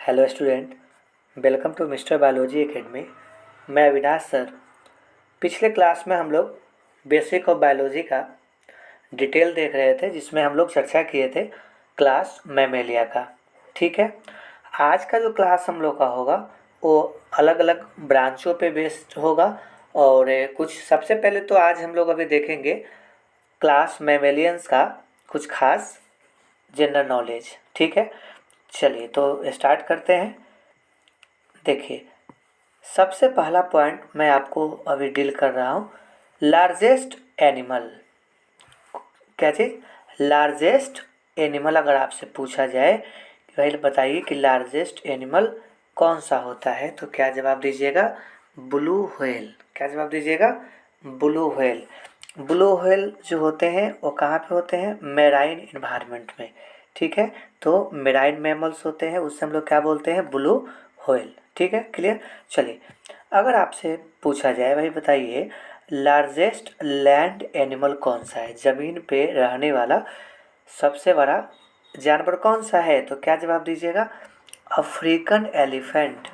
Hello student, welcome to mister biology academy. मैं Avinash sir. पिछले class में हम लोग बेसिक ऑफ बायोलॉजी का डिटेल देख रहे थे, जिसमें हम लोग चर्चा किए थे क्लास मैमेलिया का। ठीक है, आज का जो क्लास हम लोग का होगा वो अलग अलग ब्रांचों पे बेस्ड होगा। और कुछ सबसे पहले तो आज हम लोग अभी देखेंगे क्लास मैमेलियंस का कुछ खास जनरल नॉलेज। ठीक है, चलिए तो स्टार्ट करते हैं। देखिए, सबसे पहला पॉइंट मैं आपको अभी डील कर रहा हूँ, लार्जेस्ट एनिमल। क्या चीज़? Largest animal. अगर आपसे पूछा जाए कि भाई बताइए कि लार्जेस्ट एनिमल कौन सा होता है, तो क्या जवाब दीजिएगा? Blue whale. क्या जवाब दीजिएगा? Blue whale. ब्लू व्हेल जो होते हैं वो कहाँ पे होते हैं? मेराइन इन्वायरमेंट में। ठीक है, तो मेराइन मैमल्स होते हैं, उससे हम लोग क्या बोलते हैं? Blue whale. ठीक है, क्लियर। चलिए, अगर आपसे पूछा जाए भाई बताइए लार्जेस्ट लैंड एनिमल कौन सा है, ज़मीन पे रहने वाला सबसे बड़ा जानवर कौन सा है, तो क्या जवाब दीजिएगा? African elephant.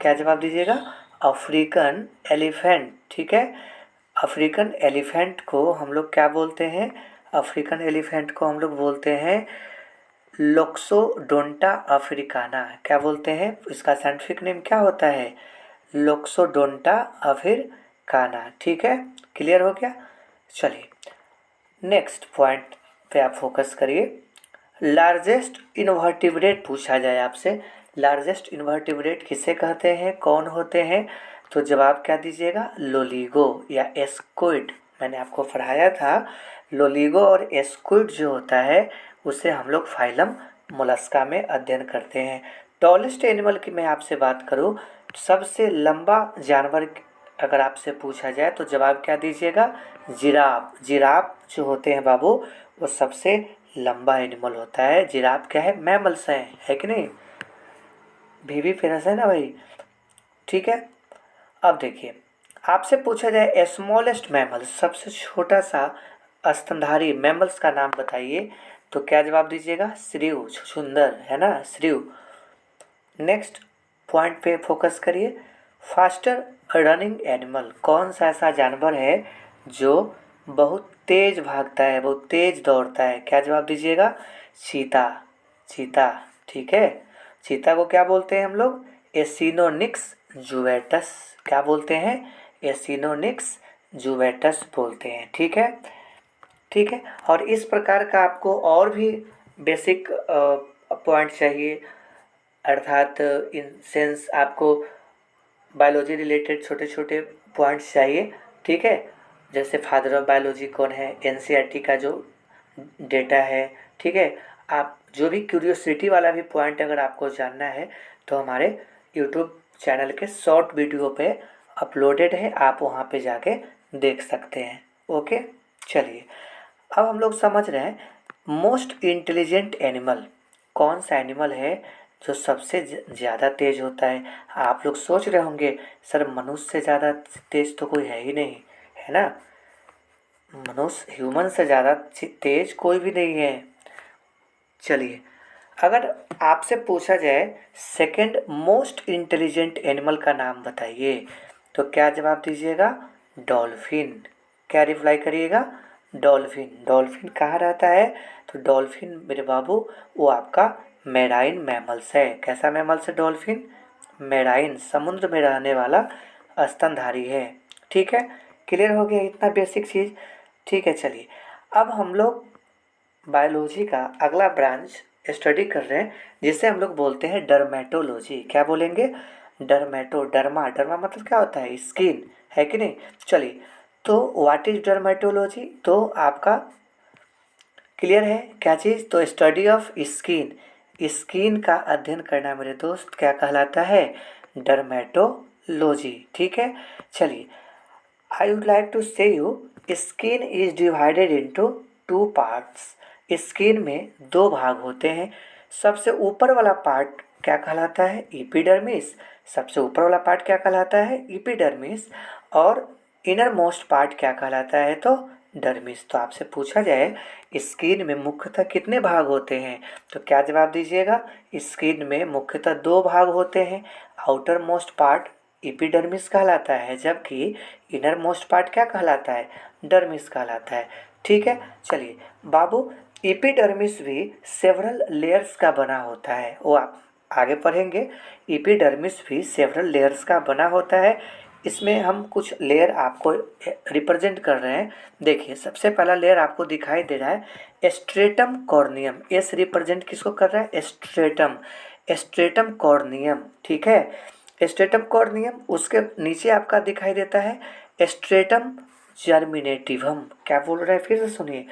क्या जवाब दीजिएगा? African elephant. ठीक है, अफ्रीकन एलिफेंट को हम लोग क्या बोलते हैं? अफ्रीकन एलिफेंट को हम लोग बोलते हैं लोक्सोडोंटा अफ्रीकाना। क्या बोलते हैं? इसका साइंटिफिक नेम क्या होता है? लोक्सोडोंटा अफ्रीकाना। ठीक है, क्लियर हो गया। चलिए, नेक्स्ट पॉइंट पे आप फोकस करिए। लार्जेस्ट इनवर्टिब्रेट पूछा जाए आपसे, लार्जेस्ट इनवर्टिब्रेट किसे कहते हैं, कौन होते हैं, तो जवाब क्या दीजिएगा? लोलिगो या एस्क्विड। मैंने आपको पढ़ाया था, लोलिगो और एस्क्विड जो होता है उसे हम लोग फाइलम मोलस्का में अध्ययन करते हैं। टॉलेस्ट एनिमल की मैं आपसे बात करूं, सबसे लंबा जानवर अगर आपसे पूछा जाए तो जवाब क्या दीजिएगा? जिराफ। जिराफ जो होते हैं बाबू, वो सबसे लंबा एनिमल होता है। जिराफ क्या है? मैमल्स है कि नहीं? भी फेमस है ना भाई। ठीक है, अब देखिए, आपसे पूछा जाए स्मॉलेस्ट मैमल, सबसे छोटा सा स्तनधारी मैमल्स का नाम बताइए, तो क्या जवाब दीजिएगा? श्रीव, छुछुंदर, है ना, श्रीव। नेक्स्ट पॉइंट पे फोकस करिए। फास्टर रनिंग एनिमल, कौन सा ऐसा जानवर है जो बहुत तेज भागता है, बहुत तेज दौड़ता है? क्या जवाब दीजिएगा? चीता। चीता। ठीक है, चीता को क्या बोलते हैं हम लोग? एसिनोनिक्स जुवेटस। क्या बोलते हैं? एसिनोनिक्स जुवेटस बोलते हैं। ठीक है, ठीक है। और इस प्रकार का आपको और भी बेसिक पॉइंट चाहिए, अर्थात इन सेंस आपको बायोलॉजी रिलेटेड छोटे छोटे पॉइंट्स चाहिए। ठीक है, जैसे फादर ऑफ बायोलॉजी कौन है, एनसीईआरटी का जो डेटा है। ठीक है, आप जो भी क्यूरियोसिटी वाला भी पॉइंट अगर आपको जानना है तो हमारे यूट्यूब चैनल के शॉर्ट वीडियो पे अपलोडेड है, आप वहाँ पे जाके देख सकते हैं। ओके, चलिए, अब हम लोग समझ रहे हैं मोस्ट इंटेलिजेंट एनिमल कौन सा एनिमल है जो सबसे ज़्यादा तेज होता है। आप लोग सोच रहे होंगे सर मनुष्य से ज़्यादा तेज तो कोई है ही नहीं, है ना? मनुष्य ह्यूमन से ज़्यादा तेज कोई भी नहीं है। चलिए, अगर आपसे पूछा जाए सेकंड मोस्ट इंटेलिजेंट एनिमल का नाम बताइए, तो क्या जवाब दीजिएगा? डॉल्फिन। क्या रिप्लाई करिएगा? डॉल्फिन। डॉल्फिन कहाँ रहता है? तो डॉल्फिन मेरे बाबू वो आपका मैराइन मैमल्स है। कैसा मैमल्स है डॉल्फिन? मैराइन, समुद्र में रहने वाला स्तनधारी है। ठीक है, क्लियर हो गया इतना बेसिक चीज़। ठीक है, चलिए, अब हम लोग बायोलॉजी का अगला ब्रांच स्टडी कर रहे हैं, जिसे हम लोग बोलते हैं डर्मेटोलॉजी। क्या बोलेंगे? डर्मेटो। डर्मा, डर्मा मतलब क्या होता है? स्किन, है कि नहीं? चलिए, तो व्हाट इज डर्मेटोलॉजी? तो आपका क्लियर है क्या चीज़? तो स्टडी ऑफ स्किन, स्किन का अध्ययन करना मेरे दोस्त क्या कहलाता है? डर्मेटोलॉजी। ठीक है, चलिए, आई वुड लाइक टू से you skin is divided into two parts. Skin में दो भाग होते हैं। सबसे ऊपर वाला पार्ट क्या कहलाता है? एपिडर्मिस। सबसे ऊपर वाला पार्ट क्या कहलाता है? एपिडर्मिस। और इनर मोस्ट पार्ट क्या कहलाता है? तो डर्मिस। तो आपसे पूछा जाए स्किन में मुख्यतः कितने भाग होते हैं, तो क्या जवाब दीजिएगा? स्किन में मुख्यतः 2 भाग होते हैं। आउटर मोस्ट पार्ट एपिडर्मिस कहलाता है, जबकि इनर मोस्ट पार्ट क्या कहलाता है? डर्मिस कहलाता है। ठीक है, चलिए बाबू, एपिडर्मिस भी सेवरल लेयर्स का बना होता है, वो आप आगे पढ़ेंगे। एपिडर्मिस भी सेवरल लेयर्स का बना होता है। इसमें हम कुछ लेयर आपको रिप्रेजेंट कर रहे हैं। देखिए, सबसे पहला लेयर आपको दिखाई दे रहा है स्ट्रेटम कॉर्नियम। एस रिप्रेजेंट किसको कर रहा है? Stratum, stratum corneum. ठीक है, स्ट्रेटम कॉर्नियम। उसके नीचे आपका दिखाई देता है स्ट्रेटम जर्मिनेटिवम। क्या बोल रहा है, फिर से सुनिए।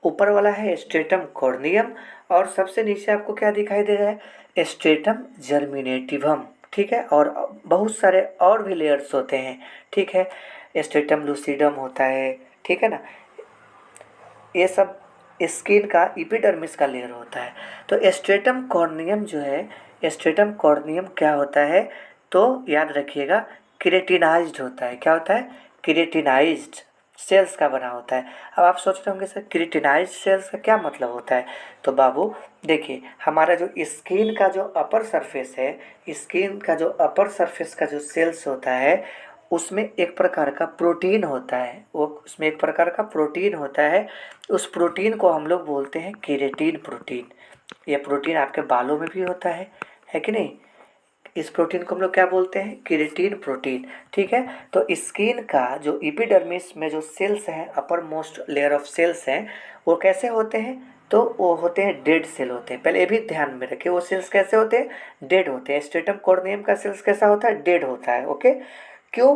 ऊपर वाला है स्ट्रेटम कॉर्नियम और सबसे नीचे आपको क्या दिखाई दे रहा है? स्ट्रेटम जर्मिनेटिवम। ठीक है, और बहुत सारे और भी लेयर्स होते हैं। ठीक है, स्ट्रेटम लूसिडम होता है। ठीक है ना, ये सब स्किन का एपिडर्मिस का लेयर होता है। तो स्ट्रेटम कॉर्नियम जो है, स्ट्रेटम कॉर्नियम क्या होता है? तो याद रखिएगा, केरेटिनाइज्ड होता है। क्या होता है? केरेटिनाइज्ड सेल्स का बना होता है। अब आप सोच रहे होंगे सर केरेटिनाइज्ड सेल्स का क्या मतलब होता है? तो बाबू देखिए, हमारा जो स्किन का जो अपर सरफेस है, स्किन का जो अपर सरफेस का जो सेल्स होता है, उसमें एक प्रकार का प्रोटीन होता है। वो उसमें एक प्रकार का प्रोटीन होता है। उस प्रोटीन को हम लोग बोलते हैं केरेटिन प्रोटीन। ये प्रोटीन आपके बालों में भी होता है कि नहीं? इस प्रोटीन को हम लोग क्या बोलते हैं? Keratin protein. ठीक है, तो स्किन का जो एपिडर्मिस में जो सेल्स हैं, upper most layer of cells हैं, वो कैसे होते हैं? तो वो होते हैं डेड सेल होते हैं। पहले ये भी ध्यान में रखिए, वो सेल्स कैसे होते हैं? डेड होते हैं। स्ट्रेटम कॉर्नियम का सेल्स कैसा होता है? डेड होता है। ओके, क्यों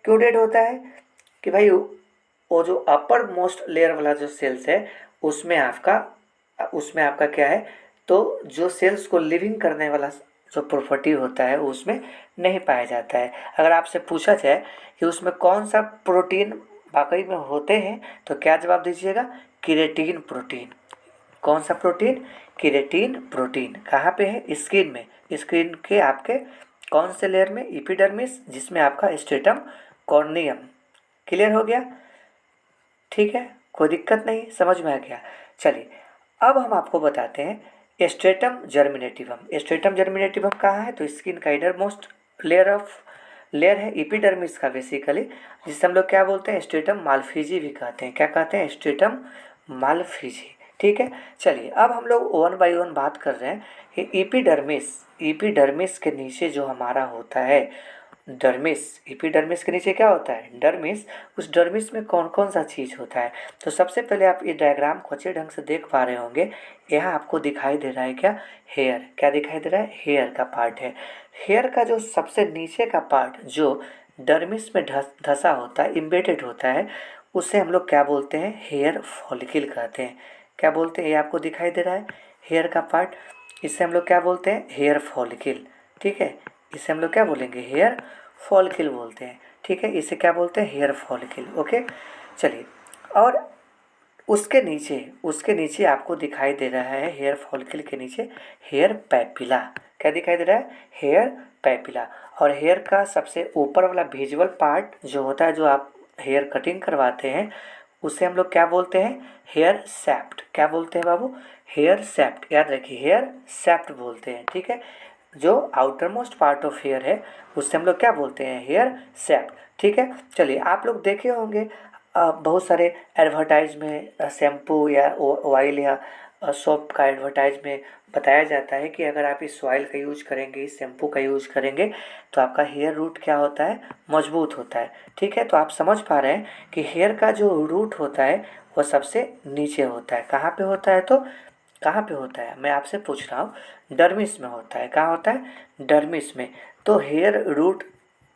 क्यों डेड होता है? कि भाई वो जो अपर मोस्ट लेयर वाला जो सेल्स है, उसमें आपका क्या है? तो जो सेल्स को लिविंग करने वाला जो प्रॉपर्टी होता है वो उसमें नहीं पाया जाता है। अगर आपसे पूछा जाए कि उसमें कौन सा प्रोटीन वाकई में होते हैं, तो क्या जवाब दीजिएगा? Keratin protein. कौन सा प्रोटीन? Keratin protein. कहाँ पे है? स्किन में। स्किन के आपके कौन से लेयर में? एपिडर्मिस, जिसमें आपका स्ट्रेटम कॉर्नियम। क्लियर हो गया? ठीक है, कोई दिक्कत नहीं, समझ में आ गया। चलिए, अब हम आपको बताते हैं स्ट्रेटम जर्मिनेटिवम। स्ट्रेटम जर्मिनेटिवम कहाँ है? तो स्किन का इनर मोस्ट लेयर है एपिडर्मिस का बेसिकली, जिसे हम लोग क्या बोलते हैं? स्ट्रेटम मालफिजी भी कहते हैं। क्या कहते हैं? स्ट्रेटम मालफिजी। ठीक है, चलिए अब हम लोग वन बाय वन बात कर रहे हैं कि एपिडर्मिस के नीचे जो हमारा होता है डर्मिस, एपिडर्मिस के नीचे क्या होता है? डर्मिस। उस डर्मिस में कौन कौन सा चीज़ होता है? तो सबसे पहले आप ये डायग्राम को अच्छे ढंग से देख पा रहे होंगे। यहाँ आपको दिखाई दे रहा है क्या? हेयर। क्या दिखाई दे रहा है? हेयर का पार्ट है। हेयर का जो सबसे नीचे का पार्ट जो डर्मिस में धसा होता है, इम्बेडेड होता है, उसे हम लोग क्या बोलते हैं? हेयर फॉलिकल कहते हैं। क्या बोलते हैं? ये आपको दिखाई दे रहा है हेयर का पार्ट, इसे हम लोग क्या बोलते हैं? Hair follicle. ठीक है, इसे हम लोग क्या बोलेंगे? हेयर फॉलिकल बोलते हैं। ठीक है, इसे क्या बोलते हैं? Hair follicle. ओके, चलिए, और उसके नीचे आपको दिखाई दे रहा है हेयर फॉलिकल के नीचे हेयर पैपिला। क्या दिखाई दे रहा है? Hair papilla. और हेयर का सबसे ऊपर वाला विजुअल पार्ट जो होता है, जो आप हेयर कटिंग करवाते हैं, उसे हम लोग क्या बोलते हैं? Hair shaft. क्या बोलते हैं बाबू? हेयर सैप्ट। याद रखिए, हेयर सैप्ट बोलते हैं। ठीक है, जो outer most part of hair है उससे हम लोग क्या बोलते हैं? Hair shaft. ठीक है, चलिए, आप लोग देखे होंगे बहुत सारे एडवर्टाइज में शैम्पू या ऑयल या सोप का एडवर्टाइज में बताया जाता है कि अगर आप इस ऑयल का यूज करेंगे, इस शैम्पू का यूज करेंगे, तो आपका हेयर रूट क्या होता है? मजबूत होता है। ठीक है, तो आप समझ पा रहे हैं कि हेयर का जो रूट होता है वो सबसे नीचे होता है। कहाँ पे होता है? तो कहाँ पे होता है, मैं आपसे पूछ रहा हूँ? डर्मिस में होता है। कहाँ होता है? डर्मिस में। तो हेयर रूट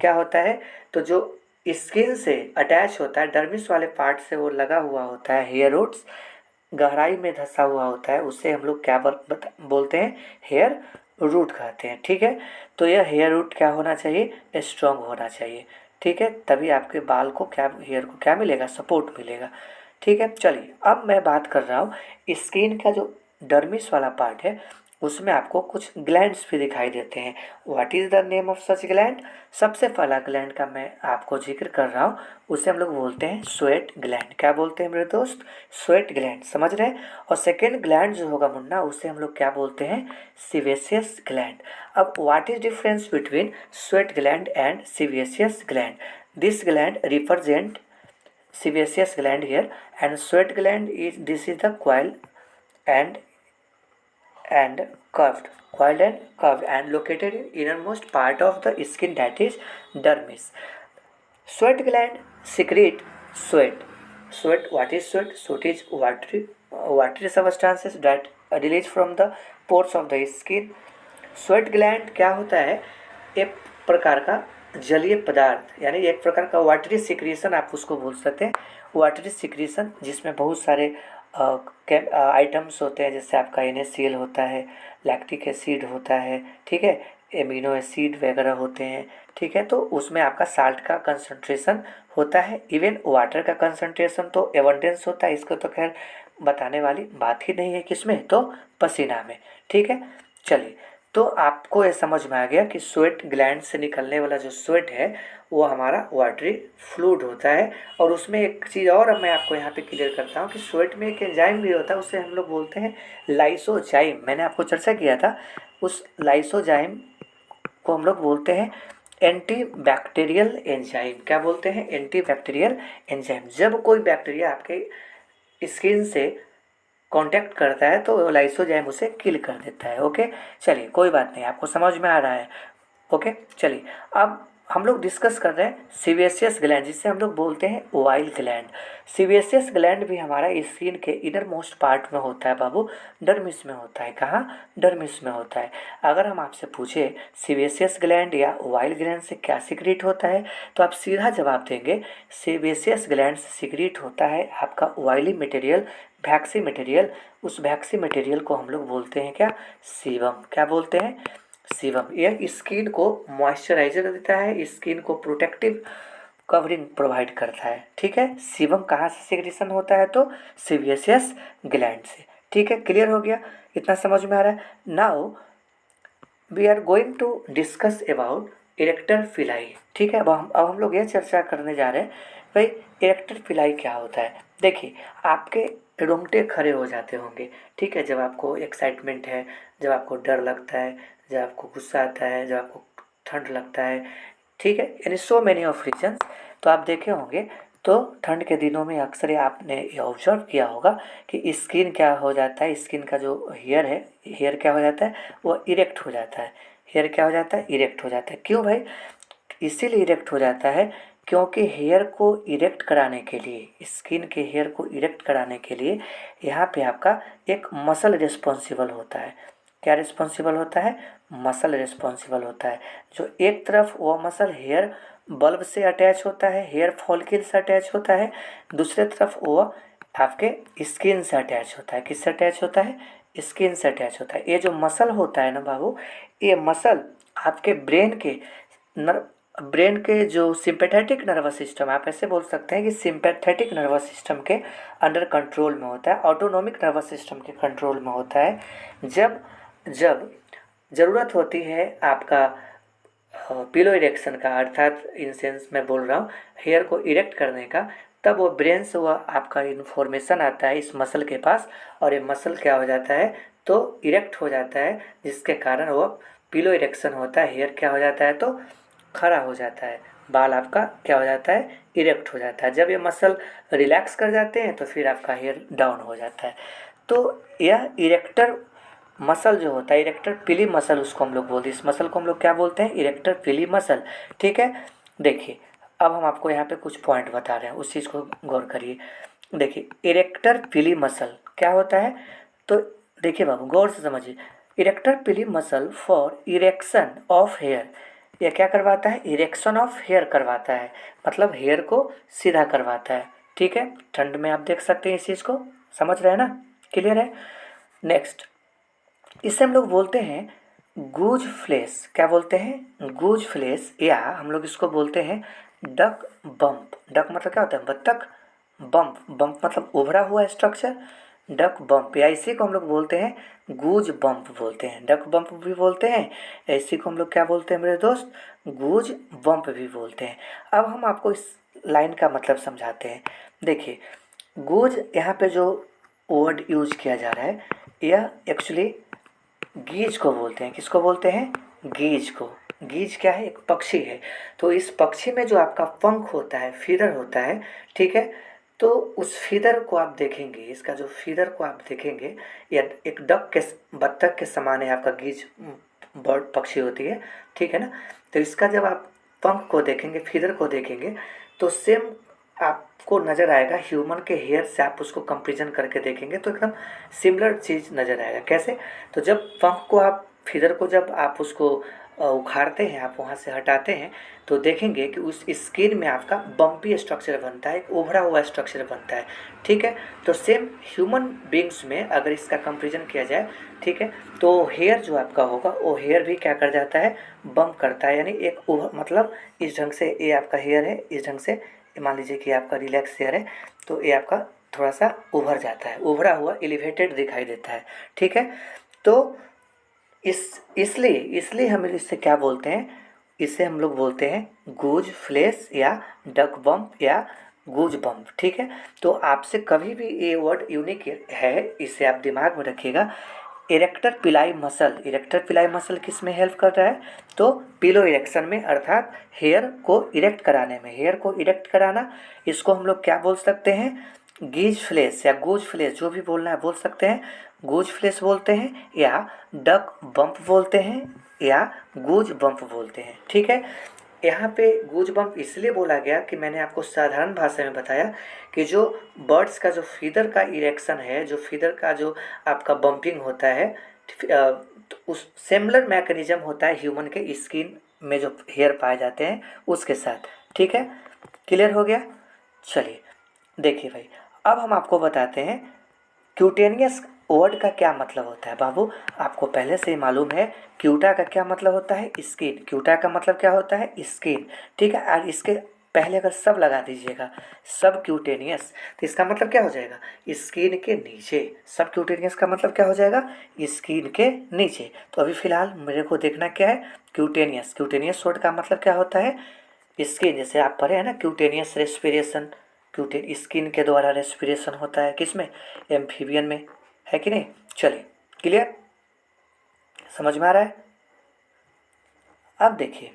क्या होता है? तो जो स्किन से अटैच होता है, डर्मिस वाले पार्ट से वो लगा हुआ होता है, हेयर रूट्स गहराई में धंसा हुआ होता है, उससे हम लोग क्या बोलते हैं? हेयर रूट कहते हैं। ठीक है, तो यह हेयर रूट क्या होना चाहिए? स्ट्रॉन्ग होना चाहिए। ठीक है, तभी आपके बाल को क्या, हेयर को क्या मिलेगा? सपोर्ट मिलेगा। ठीक है, चलिए अब मैं बात कर रहा हूँ स्किन का जो डर्मिस वाला पार्ट है उसमें आपको कुछ ग्लैंड्स भी दिखाई देते हैं। What is the name of such gland? सबसे पहला ग्लैंड का मैं आपको जिक्र कर रहा हूँ, उसे हम लोग बोलते हैं स्वेट ग्लैंड। क्या बोलते हैं मेरे दोस्त? स्वेट ग्लैंड, समझ रहे हैं। और सेकेंड ग्लैंड जो होगा मुन्ना, उसे हम लोग क्या बोलते हैं? सीवेसियस ग्लैंड। अब what is difference between sweat gland and सीवेसियस gland? This gland represent sebaceous gland here, and sweat gland is, this is the and and curved and located in innermost part of the skin, that is dermis. Sweat gland secrete sweat. What is sweat? Sweat is watery substances that release from the pores of the skin. Sweat gland क्या होता है? एक प्रकार का जलीय पदार्थ, यानी एक प्रकार का वाटरी सिक्रीशन आप उसको बोल सकते हैं। वाटरी सिक्रीशन जिसमें बहुत सारे आइटम्स होते हैं, जैसे आपका NaCl होता है, लैक्टिक एसिड होता है, ठीक है, एमिनो एसिड वगैरह होते हैं, ठीक है। तो उसमें आपका साल्ट का कंसंट्रेशन होता है। इवन वाटर का कंसंट्रेशन तो एबंडेंस होता है, इसको तो खैर बताने वाली बात ही नहीं है। किसमें? तो पसीना में, ठीक है। चलिए, तो आपको ये समझ में आ गया कि स्वेट ग्लैंड से निकलने वाला जो स्वेट है वो हमारा वाटरी फ्लूइड होता है। और उसमें एक चीज़ और अब मैं आपको यहाँ पे क्लियर करता हूँ कि स्वेट में एक एंजाइम भी होता है, उसे हम लोग बोलते हैं लाइसोजाइम। मैंने आपको चर्चा किया था, उस लाइसोजाइम को हम लोग बोलते हैं एंटी बैक्टीरियल एंजाइम। क्या बोलते हैं? Anti bacterial enzyme. जब कोई बैक्टीरिया आपके स्किन से कांटेक्ट करता है तो लाइसोजाइम उसे किल कर देता है। ओके, चलिए कोई बात नहीं, आपको समझ में आ रहा है। ओके, चलिए अब हम लोग डिस्कस कर रहे हैं सीवेसियस ग्लैंड, जिसे हम लोग बोलते हैं ओवाइल ग्लैंड। सीवेसियस ग्लैंड भी हमारा स्किन के इनर मोस्ट पार्ट में होता है बाबू, डर्मिस में होता है। कहाँ? डर्मिस में होता है। अगर हम आपसे पूछे सीवेसियस ग्लैंड या ओवाइल ग्लैंड से क्या सिक्रीट होता है, तो आप सीधा जवाब देंगे सीवेसियस ग्लैंड से सिक्रीट होता है आपका ऑयली मटेरियल, वैक्सी मटेरियल। उस वैक्सी मटेरियल को हम लोग बोलते हैं क्या? सीबम। क्या बोलते हैं? सीबम। यह स्किन को मॉइस्चराइजर देता है, स्किन को प्रोटेक्टिव कवरिंग प्रोवाइड करता है, ठीक है। सीबम कहाँ से सिक्रीशन होता है? तो सीवेसियस ग्लैंड से, ठीक है। क्लियर हो गया? इतना समझ में आ रहा है? Now we are going to discuss about arrector pili, ठीक है। अब हम लोग ये चर्चा करने जा रहे हैं भाई इरेक्टर फिलाई क्या होता है। देखिए, आपके रोंगटे खड़े हो जाते होंगे, ठीक है, जब आपको एक्साइटमेंट है, जब आपको डर लगता है, जब आपको गुस्सा आता है, जब आपको ठंड लगता है, ठीक है, यानी सो मैनी ऑफ रीजन्स। तो आप देखे होंगे, तो ठंड के दिनों में अक्सर ये आपने ये ऑब्जर्व किया होगा कि स्किन क्या हो जाता है, स्किन का जो हेयर है, हेयर क्या हो जाता है? वो इरेक्ट हो जाता है। हेयर क्या हो जाता है? इरेक्ट हो जाता है। क्यों भाई? इसीलिए इरेक्ट हो जाता है क्योंकि हेयर को इरेक्ट कराने के लिए, स्किन के हेयर को इरेक्ट कराने के लिए यहाँ पे आपका एक मसल रिस्पॉन्सिबल होता है। क्या रिस्पॉन्सिबल होता है? मसल रिस्पॉन्सिबल होता है। जो एक तरफ वो मसल हेयर बल्ब से अटैच होता है, हेयर फॉलिकल से अटैच होता है, दूसरे तरफ वो आपके स्किन से अटैच होता है। किससे अटैच होता है? स्किन से अटैच होता है। ये जो मसल होता है ना बाबू, ये मसल आपके ब्रेन के जो सिंपैथेटिक नर्वस सिस्टम, आप ऐसे बोल सकते हैं कि सिंपैथेटिक नर्वस सिस्टम के अंडर कंट्रोल में होता है, ऑटोनॉमिक नर्वस सिस्टम के कंट्रोल में होता है। जब जब ज़रूरत होती है आपका पिलो इरेक्शन का, अर्थात इन सेंस मैं बोल रहा हूँ हेयर को इरेक्ट करने का, तब वो ब्रेन से वह आपका इन्फॉर्मेशन आता है इस मसल के पास, और ये मसल क्या हो जाता है? तो इरेक्ट हो जाता है, जिसके कारण वो पिलो इरेक्शन होता है। हेयर क्या हो जाता है? तो खड़ा हो जाता है, बाल आपका क्या हो जाता है? इरेक्ट हो जाता है। जब ये मसल रिलैक्स कर जाते हैं तो फिर आपका हेयर डाउन हो जाता है। तो यह इरेक्टर मसल जो होता है, इरेक्टर पिली मसल उसको हम लोग बोलते हैं। इस मसल को हम लोग क्या बोलते हैं? इरेक्टर पिली मसल, ठीक है। देखिए, अब हम आपको यहाँ पे कुछ पॉइंट बता रहे हैं, उस चीज़ को गौर करिए। देखिए, इरेक्टर पिली मसल क्या होता है? तो देखिए बाबू, गौर से समझिए। Arrector pili muscle for erection of hair, यह क्या करवाता है? इरेक्शन ऑफ हेयर करवाता है, मतलब हेयर को सीधा करवाता है, ठीक है। ठंड में आप देख सकते हैं इस चीज़ को, समझ रहे हैं ना? क्लियर है? नेक्स्ट, इसे हम लोग बोलते हैं गूज फ्लेस। क्या बोलते हैं? गूज फ्लेस, या हम लोग इसको बोलते हैं डक बम्प। डक मतलब क्या होता है? बत्तख। बम्प, बम्प मतलब उभरा हुआ स्ट्रक्चर। डक बम्प, या इसी को हम लोग बोलते हैं गूज बम्प बोलते हैं, डक बम्प भी बोलते हैं, इसी को हम लोग क्या बोलते हैं मेरे दोस्त, गूज बम्प भी बोलते हैं। अब हम आपको इस लाइन का मतलब समझाते हैं। देखिए, गूज यहाँ पे जो वर्ड यूज किया जा रहा है, यह एक्चुअली गीज को बोलते हैं। किसको बोलते हैं? गीज को। गीज क्या है? एक पक्षी है। तो इस पक्षी में जो आपका पंख होता है, फीदर होता है, ठीक है, तो उस फीदर को आप देखेंगे, इसका जो फीदर को आप देखेंगे, या एक डक के, बत्तख के समान है आपका गीज बर्ड, पक्षी होती है, ठीक है ना। तो इसका जब आप पंख को देखेंगे, फीदर को देखेंगे, तो सेम आपको नज़र आएगा ह्यूमन के हेयर से। आप उसको कंपेरिजन करके देखेंगे तो एकदम सिमिलर चीज़ नज़र आएगा। कैसे? तो जब पंख को आप, फीदर को जब आप उसको उखाड़ते हैं, आप वहाँ से हटाते हैं, तो देखेंगे कि उस स्किन में आपका बम्पी स्ट्रक्चर बनता है, एक उभरा हुआ स्ट्रक्चर बनता है, ठीक है। तो सेम ह्यूमन बींग्स में अगर इसका कंपेरिजन किया जाए, ठीक है, तो हेयर जो आपका होगा वो हेयर भी क्या कर जाता है, बम्प करता है, यानी एक मतलब इस ढंग से ये आपका हेयर है, इस ढंग से मान लीजिए कि आपका रिलैक्स हेयर है, तो ये आपका थोड़ा सा उभर जाता है, उभरा हुआ एलिवेटेड दिखाई देता है, ठीक है। तो इसलिए इसलिए हम इससे क्या बोलते हैं, इसे हम लोग बोलते हैं गूज फ्लेश या डक बम्प या गूज बम्प, ठीक है। तो आपसे कभी भी ये वर्ड यूनिक है, इसे आप दिमाग में रखिएगा। इरेक्टर पिलाई मसल, इरेक्टर पिलाई मसल किस में हेल्प कर रहा है, तो पिलो इरेक्शन में, अर्थात हेयर को इरेक्ट कराने में, हेयर को इरेक्ट कराना, इसको हम लोग क्या बोल सकते हैं, गीज फ्लेश या गूज फ्लेश, जो भी बोलना है बोल सकते हैं। गूज फ्लेश बोलते हैं या डक बम्प बोलते हैं या गूज बम्प बोलते हैं, ठीक है। यहाँ पे गूज बम्प इसलिए बोला गया कि मैंने आपको साधारण भाषा में बताया कि जो बर्ड्स का जो फीदर का इरेक्शन है, जो फीदर का जो आपका बम्पिंग होता है, तो उस सिमिलर मैकेनिज्म होता है ह्यूमन के स्किन में जो हेयर पाए जाते हैं उसके साथ, ठीक है। क्लियर हो गया? चलिए देखिए भाई, अब हम आपको बताते हैं क्यूटेनियस वर्ड का क्या मतलब होता है। बाबू, आपको पहले से ही मालूम है क्यूटा का क्या मतलब होता है, स्किन। क्यूटा का मतलब क्या होता है, स्किन, ठीक है। और इसके पहले अगर सब लगा दीजिएगा, सब क्यूटेनियस, तो इसका मतलब क्या हो जाएगा, स्किन के नीचे। सब क्यूटेनियस का मतलब क्या हो जाएगा, स्किन के नीचे। तो अभी फिलहाल मेरे को देखना क्या है, क्यूटेनियस। क्यूटेनियस वर्ड का मतलब क्या होता है, स्किन। जैसे आप पढ़े हैं ना, क्यूटेनियस रेस्पिरेशन, क्यूटेन स्किन के द्वारा रेस्पिरेशन होता है, किसमें, एम्फीबियन में, है कि नहीं। चलिए, क्लियर, समझ में आ रहा है। अब देखिए,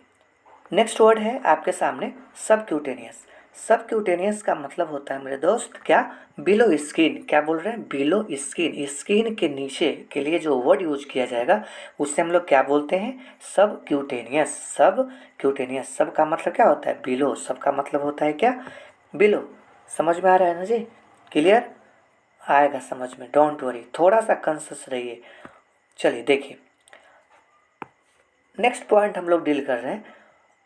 नेक्स्ट वर्ड है आपके सामने सब क्यूटेनियस। सब क्यूटेनियस का मतलब होता है मेरे दोस्त क्या, बिलो स्किन। क्या बोल रहे हैं, बिलो स्किन। स्किन के नीचे के लिए जो वर्ड यूज किया जाएगा उससे हम लोग क्या बोलते हैं, सब क्यूटेनियस। सब क्यूटेनियस, सब का मतलब क्या होता है, बिलो। सब का मतलब होता है क्या, बिलो। समझ में आ रहा है ना जी, क्लियर, आएगा समझ में, डोंट वरी, थोड़ा सा कॉन्शियस रहिए। चलिए देखिए, नेक्स्ट पॉइंट हम लोग डील कर रहे हैं,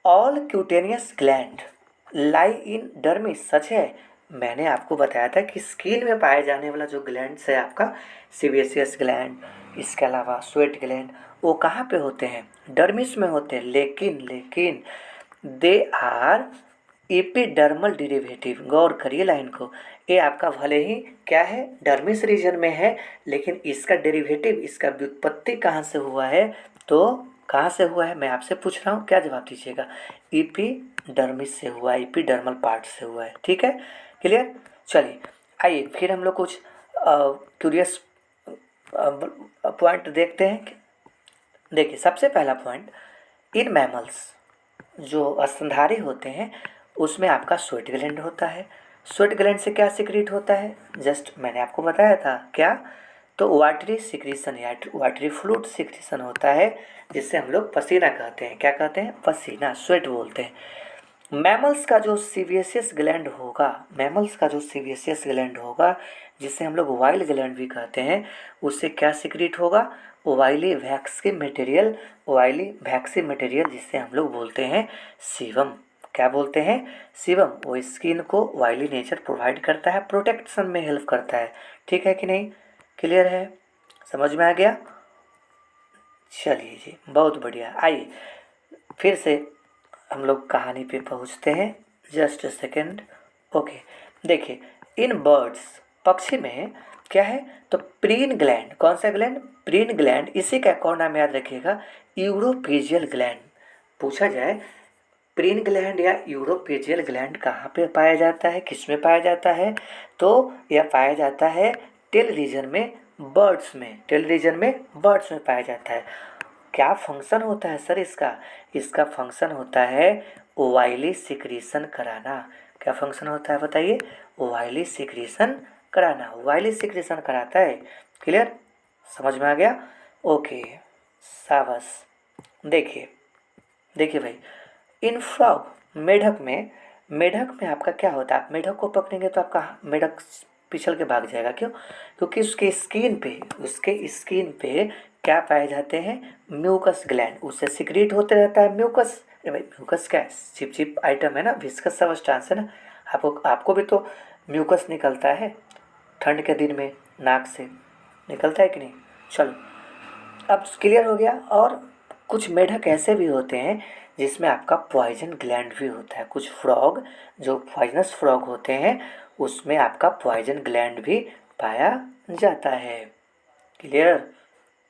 ऑल क्यूटेनियस ग्लैंड लाई इन डर्मिस। सच है, मैंने आपको बताया था कि स्किन में पाए जाने वाला जो ग्लैंड्स है आपका, सीबेसियस ग्लैंड, इसके अलावा स्वेट ग्लैंड, वो कहाँ पे होते हैं, डर्मिस में होते हैं। लेकिन दे आर एपिडर्मल डेरिवेटिव। गौर करिए लाइन को, ये आपका भले ही क्या है, डर्मिस रीजन में है, लेकिन इसका डेरिवेटिव, इसका व्युत्पत्ति कहाँ से हुआ है, तो कहाँ से हुआ है, मैं आपसे पूछ रहा हूँ, क्या जवाब दीजिएगा, एपिडर्मिस से हुआ है, एपिडर्मल पार्ट से हुआ है, ठीक है। क्लियर। चलिए आइए फिर हम लोग कुछ क्यूरियस पॉइंट देखते हैं। देखिए, सबसे पहला पॉइंट, इन मैमल्स, जो स्तनधारी होते हैं उसमें आपका स्वेट ग्लैंड होता है। स्वेट ग्लैंड से क्या सिक्रीट होता है, जस्ट मैंने आपको बताया था क्या, तो वाटरी सिक्रीशन या वाटरी फ्लूइड सिक्रीशन होता है, जिससे हम लोग पसीना कहते हैं। क्या कहते हैं, पसीना, स्वेट बोलते हैं। मैमल्स का जो सीवियसियस ग्लैंड होगा, मैमल्स का जो सीवियसियस ग्लैंड होगा, जिसे हम लोग वाइल ग्लैंड भी कहते हैं, उससे क्या सिक्रीट होगा, ऑयली वैक्सी मटेरियल, ऑयली वैक्सी मटेरियल, जिससे हम लोग बोलते हैं सीवम। क्या बोलते हैं, सीवम। वो स्किन को ऑयली नेचर प्रोवाइड करता है, प्रोटेक्शन में हेल्प करता है, ठीक है कि नहीं, क्लियर है, समझ में आ गया। चलिए जी, बहुत बढ़िया। आइए फिर से हम लोग कहानी पे पहुंचते हैं, जस्ट अ सेकेंड। ओके, देखिए, इन बर्ड्स, पक्षी में क्या है? तो प्रीन ग्लैंड, कौन सा ग्लैंड? Preen gland. इसी का एक और नाम याद रखिएगा, यूरोपेजियल ग्लैंड। पूछा जाए प्रीन ग्लैंड या यूरोपेजियल ग्लैंड कहाँ पे पाया जाता है, किस में पाया जाता है? तो यह पाया जाता है टेल रीजन में, बर्ड्स में, टेल रीजन में बर्ड्स में पाया जाता है। क्या फंक्शन होता है सर इसका? इसका फंक्शन होता है ओवाइली सिक्रीशन कराना। क्या फंक्शन होता है बताइए? ओवाइली सिक्रीशन कराना, ओवाइली सिक्रीशन कराता है। क्लियर? समझ में आ गया? ओके, शाबाश। देखिए देखिए भाई, इन फ्रॉग, मेढक में आपका क्या होता है? आप मेढक को पकड़ेंगे तो आपका मेढक पिछल के भाग जाएगा। क्यों? क्योंकि उसके स्किन पे क्या पाए जाते हैं? म्यूकस ग्लैंड, उससे सिक्रीट होते रहता है म्यूकस। भाई म्यूकस क्या है? चिप आइटम है ना, विस्कस सब्सटेंस है ना। आपको भी तो म्यूकस निकलता है ठंड के दिन में, नाक से निकलता है कि नहीं? चलो, अब क्लियर हो गया। और कुछ मेढक ऐसे भी होते हैं जिसमें आपका पॉइजन ग्लैंड भी होता है। कुछ फ्रॉग जो पॉइजनस फ्रॉग होते हैं उसमें आपका पॉइजन ग्लैंड भी पाया जाता है। क्लियर?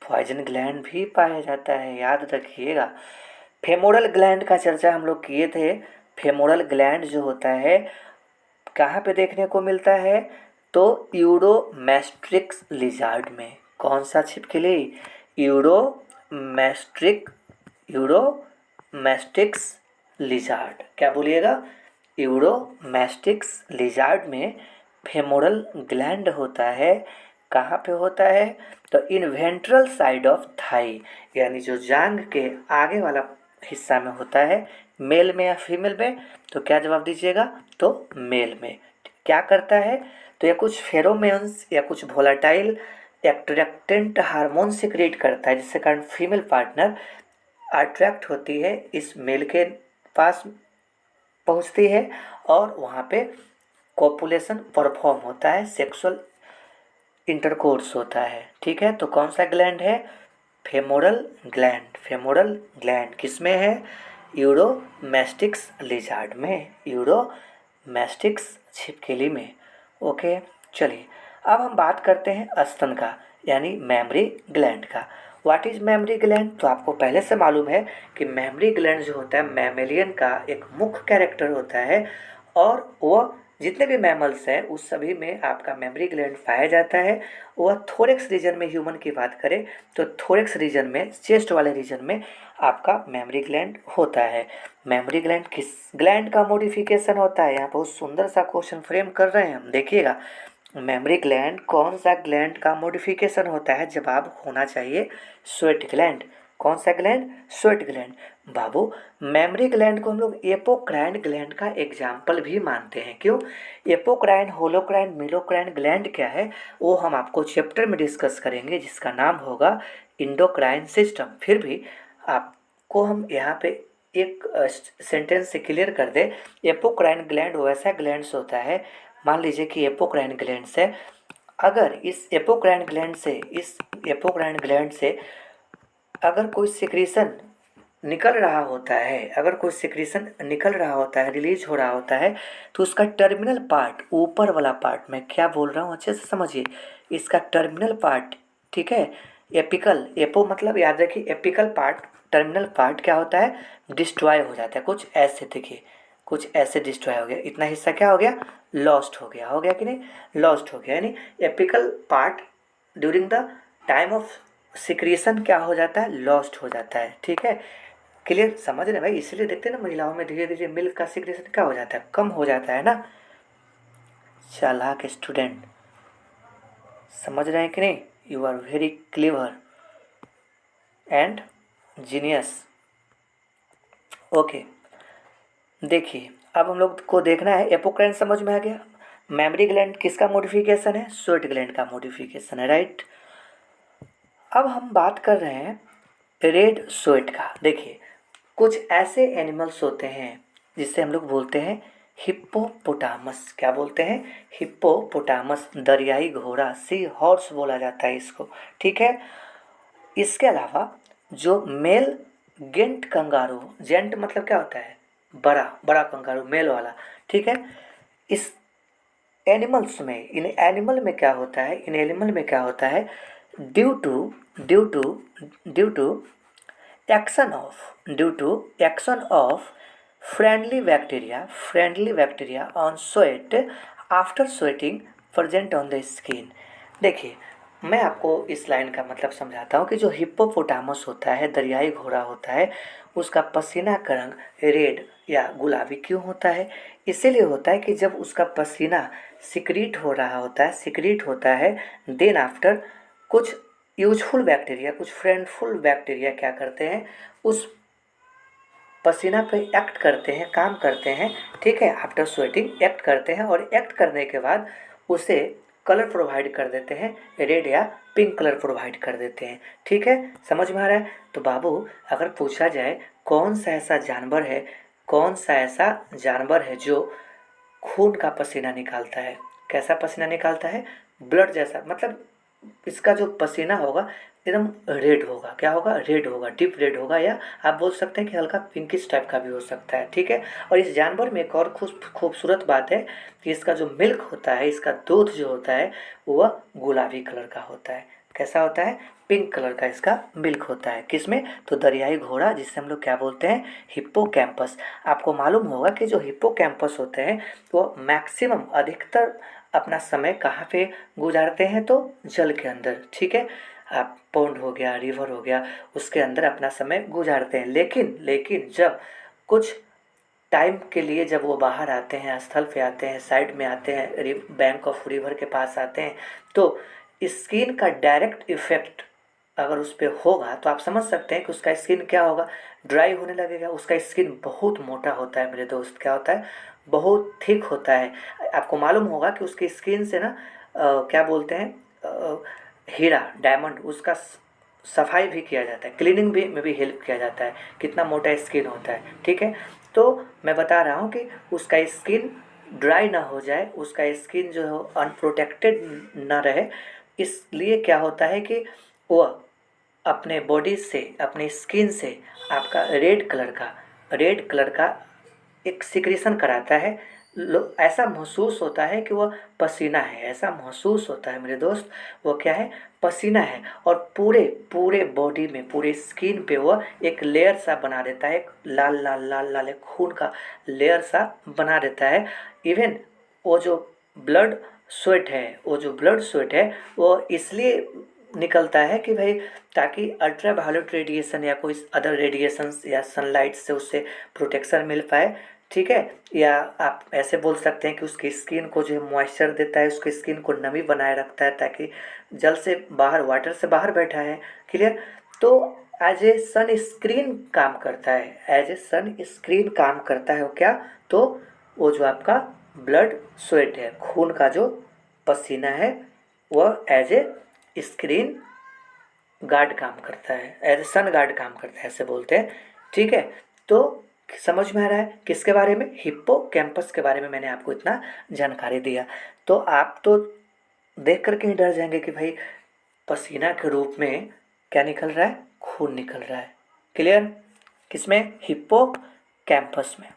पॉइजन ग्लैंड भी पाया जाता है, याद रखिएगा। फेमोरल ग्लैंड का चर्चा हम लोग किए थे। फेमोरल ग्लैंड जो होता है कहाँ पे देखने को मिलता है? तो यूरोमेस्ट्रिक्स लिजार्ड में। कौन सा छिपकली? यूरोमेस्ट्रिक यूरोमेस्टिक्स लिजार्ड। क्या बोलिएगा? यूरोमेस्टिक्स लिजार्ड में फेमोरल ग्लैंड होता है। कहाँ पे होता है? तो इन वेंट्रल साइड ऑफ थाई, यानी जो जांग के आगे वाला हिस्सा में होता है। मेल में या फीमेल में? तो क्या जवाब दीजिएगा? तो मेल में। क्या करता है? तो यह कुछ फेरोमोन्स या कुछ वोलेटाइल एट्रैक्टेंट हार्मोन सिक्रेट करता है, जिसके कारण फीमेल पार्टनर अट्रैक्ट होती है, इस मेल के पास पहुंचती है और वहाँ पे कॉपुलेशन परफॉर्म होता है, सेक्सुअल इंटरकोर्स होता है। ठीक है, तो कौन सा ग्लैंड है? Femoral gland. फेमोरल ग्लैंड किस में है? यूरोमेस्टिक्स लिजार्ड में, यूरोमेस्टिक्स छिपकली में। ओके, चलिए अब हम बात करते हैं स्तन का, यानी मेमरी ग्लैंड का। What is mammary gland? तो आपको पहले से मालूम है कि मेमरी ग्लैंड जो होता है मैमेलियन का एक मुख्य कैरेक्टर होता है, और वह जितने भी मैमल्स हैं उस सभी में आपका मेमरी ग्लैंड पाया जाता है। वह थोरेक्स रीजन में, ह्यूमन की बात करें तो थोरेक्स रीजन में, चेस्ट वाले रीजन में आपका मेमरी ग्लैंड होता है। मेमरी ग्लैंड किस ग्लैंड का मॉडिफिकेशन होता है? यहाँ बहुत सुंदर सा क्वेश्चन फ्रेम कर रहे हैं हम, देखिएगा। मेमरी ग्लैंड कौन सा ग्लैंड का मॉडिफिकेशन होता है? जवाब होना चाहिए स्वेट ग्लैंड। कौन सा ग्लैंड? Sweat gland. बाबू, मेमरी ग्लैंड को हम लोग एपोक्राइन ग्लैंड का एग्जाम्पल भी मानते हैं। क्यों? एपोक्राइन, होलोक्राइन, मिलोक्राइन ग्लैंड क्या है वो हम आपको चैप्टर में डिस्कस करेंगे, जिसका नाम होगा इंडोक्राइन सिस्टम। फिर भी आपको हम यहाँ पे एक सेंटेंस से क्लियर कर दे। एपोक्राइन ग्लैंड वैसा ग्लैंड्स होता है, मान लीजिए कि एपोक्राइन ग्लैंड से, अगर इस एपोक्राइन ग्लैंड से अगर कोई सिक्रीशन निकल रहा होता है, अगर कोई सिक्रीशन निकल रहा होता है, रिलीज हो रहा होता है, तो उसका टर्मिनल पार्ट, ऊपर वाला पार्ट, मैं क्या बोल रहा हूँ अच्छे से समझिए, इसका टर्मिनल पार्ट, ठीक है, एपिकल, एपो मतलब याद रखिए एपिकल पार्ट, टर्मिनल पार्ट क्या होता है? डिस्ट्रॉय हो जाता है। कुछ ऐसे देखिए, कुछ ऐसे डिस्ट्रॉय हो गया, इतना हिस्सा क्या हो गया? लॉस्ट हो गया। हो गया कि नहीं? लॉस्ट हो गया, यानी apical part during the time of secretion क्या हो जाता है? लॉस्ट हो जाता है। ठीक है, क्लियर? समझ रहे भाई? इसलिए देखते हैं ना महिलाओं में धीरे धीरे मिल्क का सिक्रेशन क्या हो जाता है? कम हो जाता है ना। चालाक स्टूडेंट, समझ रहे हैं कि नहीं? You are very clever and genius. Okay, देखिए अब हम लोग को देखना है, एपोक्राइन समझ में आ गया। मेमरी ग्लैंड किसका मॉडिफिकेशन है? स्वेट ग्लैंड का मॉडिफिकेशन है, राइट। अब हम बात कर रहे हैं रेड स्वेट का। देखिए कुछ ऐसे एनिमल्स होते हैं जिससे हम लोग बोलते हैं हिप्पोपोटामस। क्या बोलते हैं? हिप्पोपोटामस, दरियाई घोड़ा, सी हॉर्स बोला जाता है इसको। ठीक है, इसके अलावा जो मेल गेंट कंगारू, जेंट मतलब क्या होता है? बड़ा बड़ा कंगारू, मेल वाला। ठीक है, इस एनिमल्स में, इन एनिमल में क्या होता है, इन एनिमल में क्या होता है, due to due to due to action of friendly bacteria on sweat after sweating present on the skin. देखिए, मैं आपको इस लाइन का मतलब समझाता हूँ कि जो हिप्पोपोटामस होता है, दरियाई घोड़ा होता है, उसका पसीना का रंग रेड या गुलाबी क्यों होता है? इसीलिए होता है कि जब उसका पसीना सिक्रीट होता है, देन आफ्टर कुछ यूजफुल बैक्टीरिया, कुछ फ्रेंडफुल बैक्टीरिया क्या करते हैं, उस पसीना पे एक्ट करते हैं, काम करते हैं, ठीक है, आफ्टर स्वेटिंग एक्ट करते हैं, और एक्ट करने के बाद उसे कलर प्रोवाइड कर देते हैं, रेड या पिंक कलर प्रोवाइड कर देते हैं। ठीक है, समझ में आ रहा है? तो बाबू, अगर पूछा जाए कौन सा ऐसा जानवर है जो खून का पसीना निकालता है, कैसा पसीना निकालता है, ब्लड जैसा, मतलब इसका जो पसीना होगा एकदम रेड होगा, क्या होगा, रेड होगा, डीप रेड होगा, या आप बोल सकते हैं कि हल्का पिंकिश टाइप का भी हो सकता है। ठीक है, और इस जानवर में एक और खूबसूरत बात है कि इसका जो मिल्क होता है, इसका दूध जो होता है, वह गुलाबी कलर का होता है। कैसा होता है? पिंक कलर का इसका मिल्क होता है। किसमें? तो दरियाई घोड़ा, जिससे हम लोग क्या बोलते हैं, हिप्पोकैम्पस। आपको मालूम होगा कि जो हिप्पोकैम्पस होते हैं वो मैक्सिमम, अधिकतर अपना समय कहाँ पे गुजारते हैं, तो जल के अंदर। ठीक है, आप पौंड हो गया, रिवर हो गया, उसके अंदर अपना समय गुजारते हैं। लेकिन लेकिन जब कुछ टाइम के लिए जब वो बाहर आते हैं, स्थल पे आते हैं, साइड में आते हैं, बैंक ऑफ रिवर के पास आते हैं, तो स्किन का डायरेक्ट इफेक्ट अगर उस पर होगा तो आप समझ सकते हैं कि उसका स्किन क्या होगा, ड्राई होने लगेगा। उसका स्किन बहुत मोटा होता है मेरे दोस्त, क्या होता है, बहुत थिक होता है। आपको मालूम होगा कि उसकी स्किन से ना क्या बोलते हैं, हीरा, डायमंड, उसका सफाई भी किया जाता है, क्लीनिंग भी में भी हेल्प किया जाता है, कितना मोटा स्किन होता है। ठीक है, तो मैं बता रहा हूँ कि उसका स्किन ड्राई ना हो जाए, उसका स्किन जो है अनप्रोटेक्टेड ना रहे, इसलिए क्या होता है कि वह अपने बॉडी से, अपने स्किन से आपका रेड कलर का एक सिक्रेशन कराता है। ऐसा महसूस होता है कि वह पसीना है, ऐसा महसूस होता है मेरे दोस्त, वो क्या है, पसीना है। और पूरे पूरे बॉडी में, पूरे स्किन पे वह एक लेयर सा बना देता है, एक लाल लाल लाल लाल एक खून का लेयर सा बना देता है। इवन वो जो ब्लड ब्लड स्वेट है वो इसलिए निकलता है कि भाई, ताकि अल्ट्रा वायलेट रेडिएशन या कोई अदर रेडिएशंस या सनलाइट से उससे प्रोटेक्शन मिल पाए। ठीक है, या आप ऐसे बोल सकते हैं कि उसकी स्किन को जो है मॉइस्चर देता है, उसकी स्किन को नमी बनाए रखता है, ताकि जल से बाहर, वाटर से बाहर बैठा है। क्लियर? तो एज ए सन स्क्रीन काम करता है, एज ए सन स्क्रीन काम करता है वो क्या, तो वो जो आपका ब्लड स्वेट है, खून का जो पसीना है, वह एज ए स्क्रीन गार्ड काम करता है, एज ए सन गार्ड काम करता है, ऐसे बोलते हैं। ठीक है, तो समझ में आ रहा है किसके बारे में, हिप्पो कैंपस के बारे में मैंने आपको इतना जानकारी दिया। तो आप तो देख करके ही डर जाएंगे कि भाई पसीना के रूप में क्या निकल रहा है, खून निकल रहा है। क्लियर? किसमें? हिप्पो कैंपस में,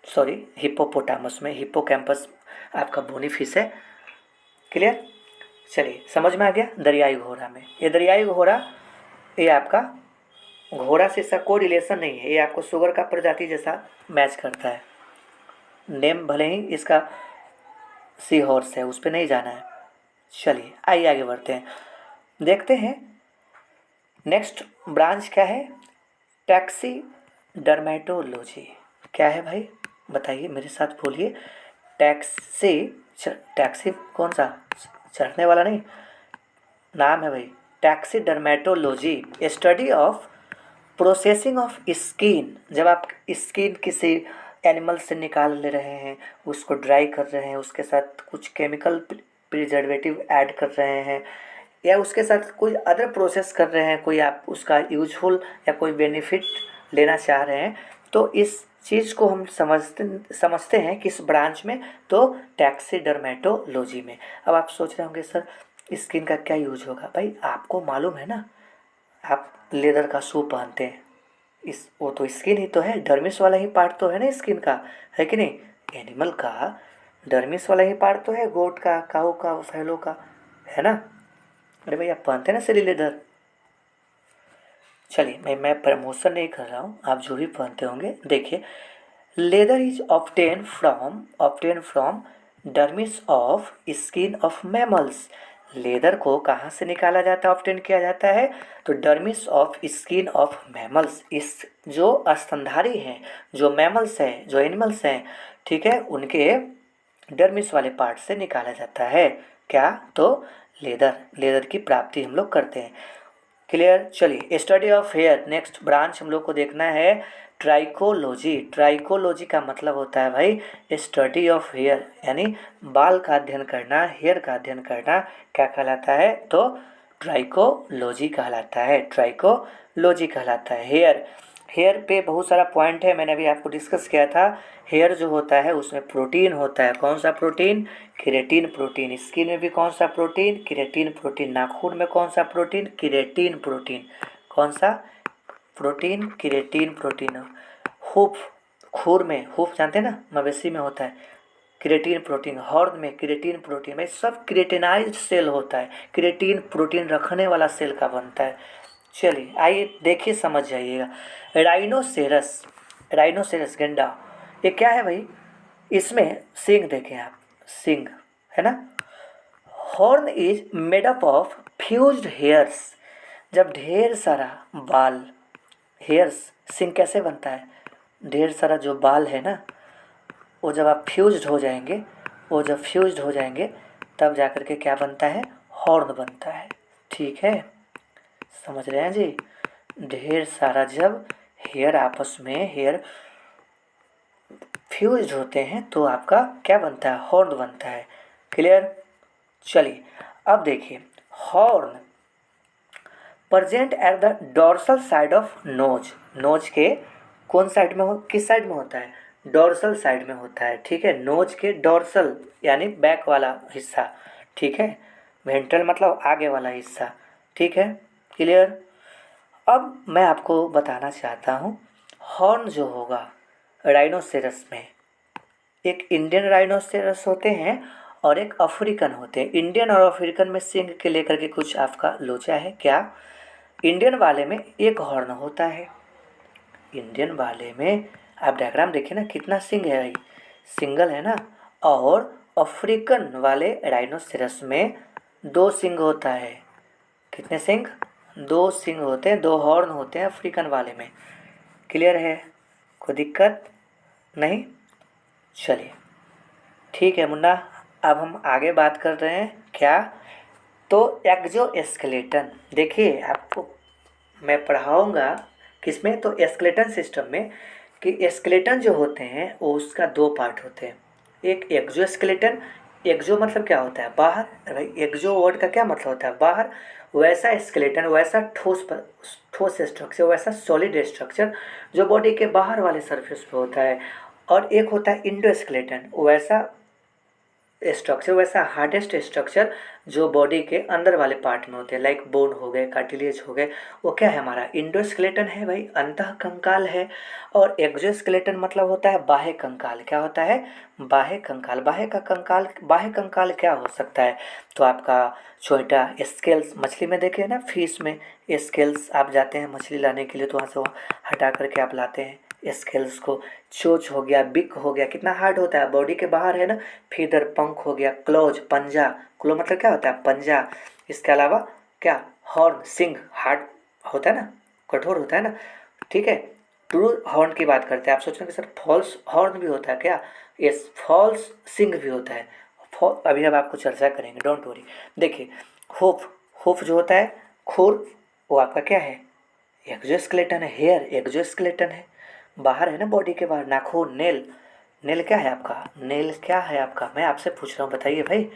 सॉरी हिप्पोपोटामस में। हिप्पो कैंपस आपका बोनी फिश है। क्लियर? चलिए, समझ में आ गया। दरियाई घोड़ा में, ये दरियाई घोड़ा, ये आपका घोड़ा से इसका कोई रिलेशन नहीं है, ये आपको सुगर का प्रजाति जैसा मैच करता है। नेम भले ही इसका सी हॉर्स है, उस पर नहीं जाना है। चलिए आइए आगे बढ़ते हैं, देखते हैं नेक्स्ट ब्रांच क्या है, टैक्सी डर्मेटोलॉजी। क्या है भाई, बताइए मेरे साथ बोलिए। टैक्सी, टैक्सी कौन सा, चढ़ने वाला नहीं, नाम है भाई, taxi dermatology, study of processing of skin. जब आप स्किन किसी एनिमल से निकाल ले रहे हैं, उसको ड्राई कर रहे हैं, उसके साथ कुछ केमिकल प्रिजर्वेटिव ऐड कर रहे हैं, या उसके साथ कोई अदर प्रोसेस कर रहे हैं, कोई आप उसका यूजफुल या कोई बेनिफिट लेना चाह रहे हैं, तो इस चीज़ को हम समझते हैं किस ब्रांच में, तो टैक्सीडर्मेटोलॉजी में। अब आप सोच रहे होंगे सर स्किन का क्या यूज होगा, भाई आपको मालूम है ना, आप लेदर का शू पहनते हैं, इस वो तो स्किन ही तो है, डर्मिस वाला ही पार्ट तो है ना स्किन का, है कि नहीं। एनिमल का डर्मिस वाला ही पार्ट तो है गोट का, काऊ का, फैलो का, है ना। अरे भैया पहनते ना सिली लेदर। चलिए मैं प्रमोशन नहीं कर रहा हूँ, आप जो भी पहनते होंगे। देखिए, leather is obtain from dermis of skin of mammals. Leather को कहाँ से निकाला जाता है, ऑब्टेन किया जाता है, तो dermis of skin of mammals, इस जो स्तनधारी हैं, जो मैमल्स हैं, जो एनिमल्स हैं, ठीक है, उनके डर्मिस वाले पार्ट से निकाला जाता है। क्या, तो लेदर की प्राप्ति हम लोग करते हैं। क्लियर। चलिए, study of hair, next branch हम लोग को देखना है ट्राइकोलॉजी। ट्राइकोलॉजी का मतलब होता है भाई स्टडी ऑफ हेयर, यानी बाल का अध्ययन करना, हेयर का अध्ययन करना, क्या कहलाता है, तो ट्राइकोलॉजी कहलाता है। ट्राइकोलॉजी कहलाता है। हेयर पे बहुत सारा पॉइंट है, मैंने अभी आपको डिस्कस किया था। हेयर जो होता है उसमें प्रोटीन होता है, कौन सा प्रोटीन, केरेटिन प्रोटीन। स्किन में भी कौन सा प्रोटीन, केरेटिन प्रोटीन। नाखून में कौन सा प्रोटीन, केरेटिन प्रोटीन। कौन सा प्रोटीन, केरेटिन प्रोटीन। हूफ, खुर में, हूफ जानते हैं ना, मवेशी में होता है, क्रिएटिन प्रोटीन। हॉर्न में क्रिएटिन प्रोटीन, में सब क्रिएटिनाइज्ड सेल होता है, क्रिएटिन प्रोटीन रखने वाला सेल का बनता है। चलिए आइए देखिए, समझ जाइएगा। राइनोसेरस, राइनोसेरस गेंडा, ये क्या है भाई, इसमें सींग देखें आप, सींग है ना। Horn is made up of fused hairs. जब ढेर सारा बाल, हेयर्स, सींग कैसे बनता है, ढेर सारा जो बाल है ना, वो जब आप फ्यूज्ड हो जाएंगे, वो जब फ्यूज्ड हो जाएंगे तब जा कर के क्या बनता है, हॉर्न बनता है। ठीक है, समझ रहे हैं जी। ढेर सारा जब हेयर आपस में हेयर फ्यूज्ड होते हैं तो आपका क्या बनता है, हॉर्न बनता है। क्लियर। चलिए अब देखिए, horn present at the dorsal side of nose. Nose के कौन साइड में हो, किस साइड में होता है, डोर्सल साइड में होता है। ठीक है, नोज के डोर्सल यानी बैक वाला हिस्सा, ठीक है, वेंट्रल मतलब आगे वाला हिस्सा। ठीक है, क्लियर। अब मैं आपको बताना चाहता हूँ, हॉर्न जो होगा राइनोसेरस में, एक इंडियन राइनोसेरस होते हैं और एक अफ्रीकन होते हैं। इंडियन और अफ्रीकन में सींग के लेकर के कुछ आपका लोचा है क्या। इंडियन वाले में एक हॉर्न होता है, इंडियन वाले में आप डायग्राम देखिए ना, कितना सींग है भाई, सिंगल है ना। और अफ्रीकन वाले राइनोसेरस में दो सींग होता है। कितने सींग, दो सींग होते हैं, दो हॉर्न होते हैं अफ्रीकन वाले में। क्लियर है, कोई दिक्कत नहीं। चलिए ठीक है मुन्ना, अब हम आगे बात कर रहे हैं क्या, तो एक्सोस्केलेटन। देखिए आपको मैं पढ़ाऊँगा किसमें, तो स्केलेटन सिस्टम में, कि स्केलेटन जो होते हैं वो उसका दो पार्ट होते हैं। एक एक्सोस्केलेटन, एक्सो मतलब क्या होता है, बाहर, भाई एक्सो वर्ड का क्या मतलब होता है, बाहर। वैसा स्केलेटन, वैसा ठोस स्ट्रक्चर, वैसा सॉलिड स्ट्रक्चर जो बॉडी के बाहर वाले सरफेस पे होता है। और एक होता है इंडोस्केलेटन, वैसा स्ट्रक्चर, वैसा हार्डेस्ट स्ट्रक्चर जो बॉडी के अंदर वाले पार्ट में होते हैं, लाइक बोन हो गए, कार्टिलेज हो गए, वो क्या है, हमारा इंडोस्केलेटन है भाई, अंतः कंकाल है। और एक्सोस्केलेटन मतलब होता है बाह्य कंकाल। क्या होता है, बाह्य कंकाल। बाह्य कंकाल क्या हो सकता है, तो आपका छोटा स्केल्स, मछली में देखे ना, फिश में स्केल्स, आप जाते हैं मछली लाने के लिए तो वहाँ से हटा करके आप लाते हैं स्केल्स को। चोंच हो गया, बिक हो गया, कितना हार्ड होता है, बॉडी के बाहर है ना। फीदर, पंख हो गया, क्लोज, पंजा, क्लो मतलब क्या होता है, पंजा। इसके अलावा क्या, हॉर्न, सिंग, हार्ड होता है ना, कठोर होता है ना। ठीक है, ट्रू हॉर्न की बात करते हैं। आप सोच रहे हैं कि सर फॉल्स हॉर्न भी होता है क्या, यस, फॉल्स सिंग भी होता है। अभी हम आपको चर्चा करेंगे, डोंट वरी। देखिए, होफ, होफ जो होता है, खुर, वो आपका क्या है, एक्सोस्केलेटन है। हेयर एक्सोस्केलेटन है, बाहर है ना, बॉडी के बाहर। नाखून, नेल, नेल क्या है आपका, नेल क्या है आपका, मैं आपसे पूछ रहा हूँ, बताइए भाई,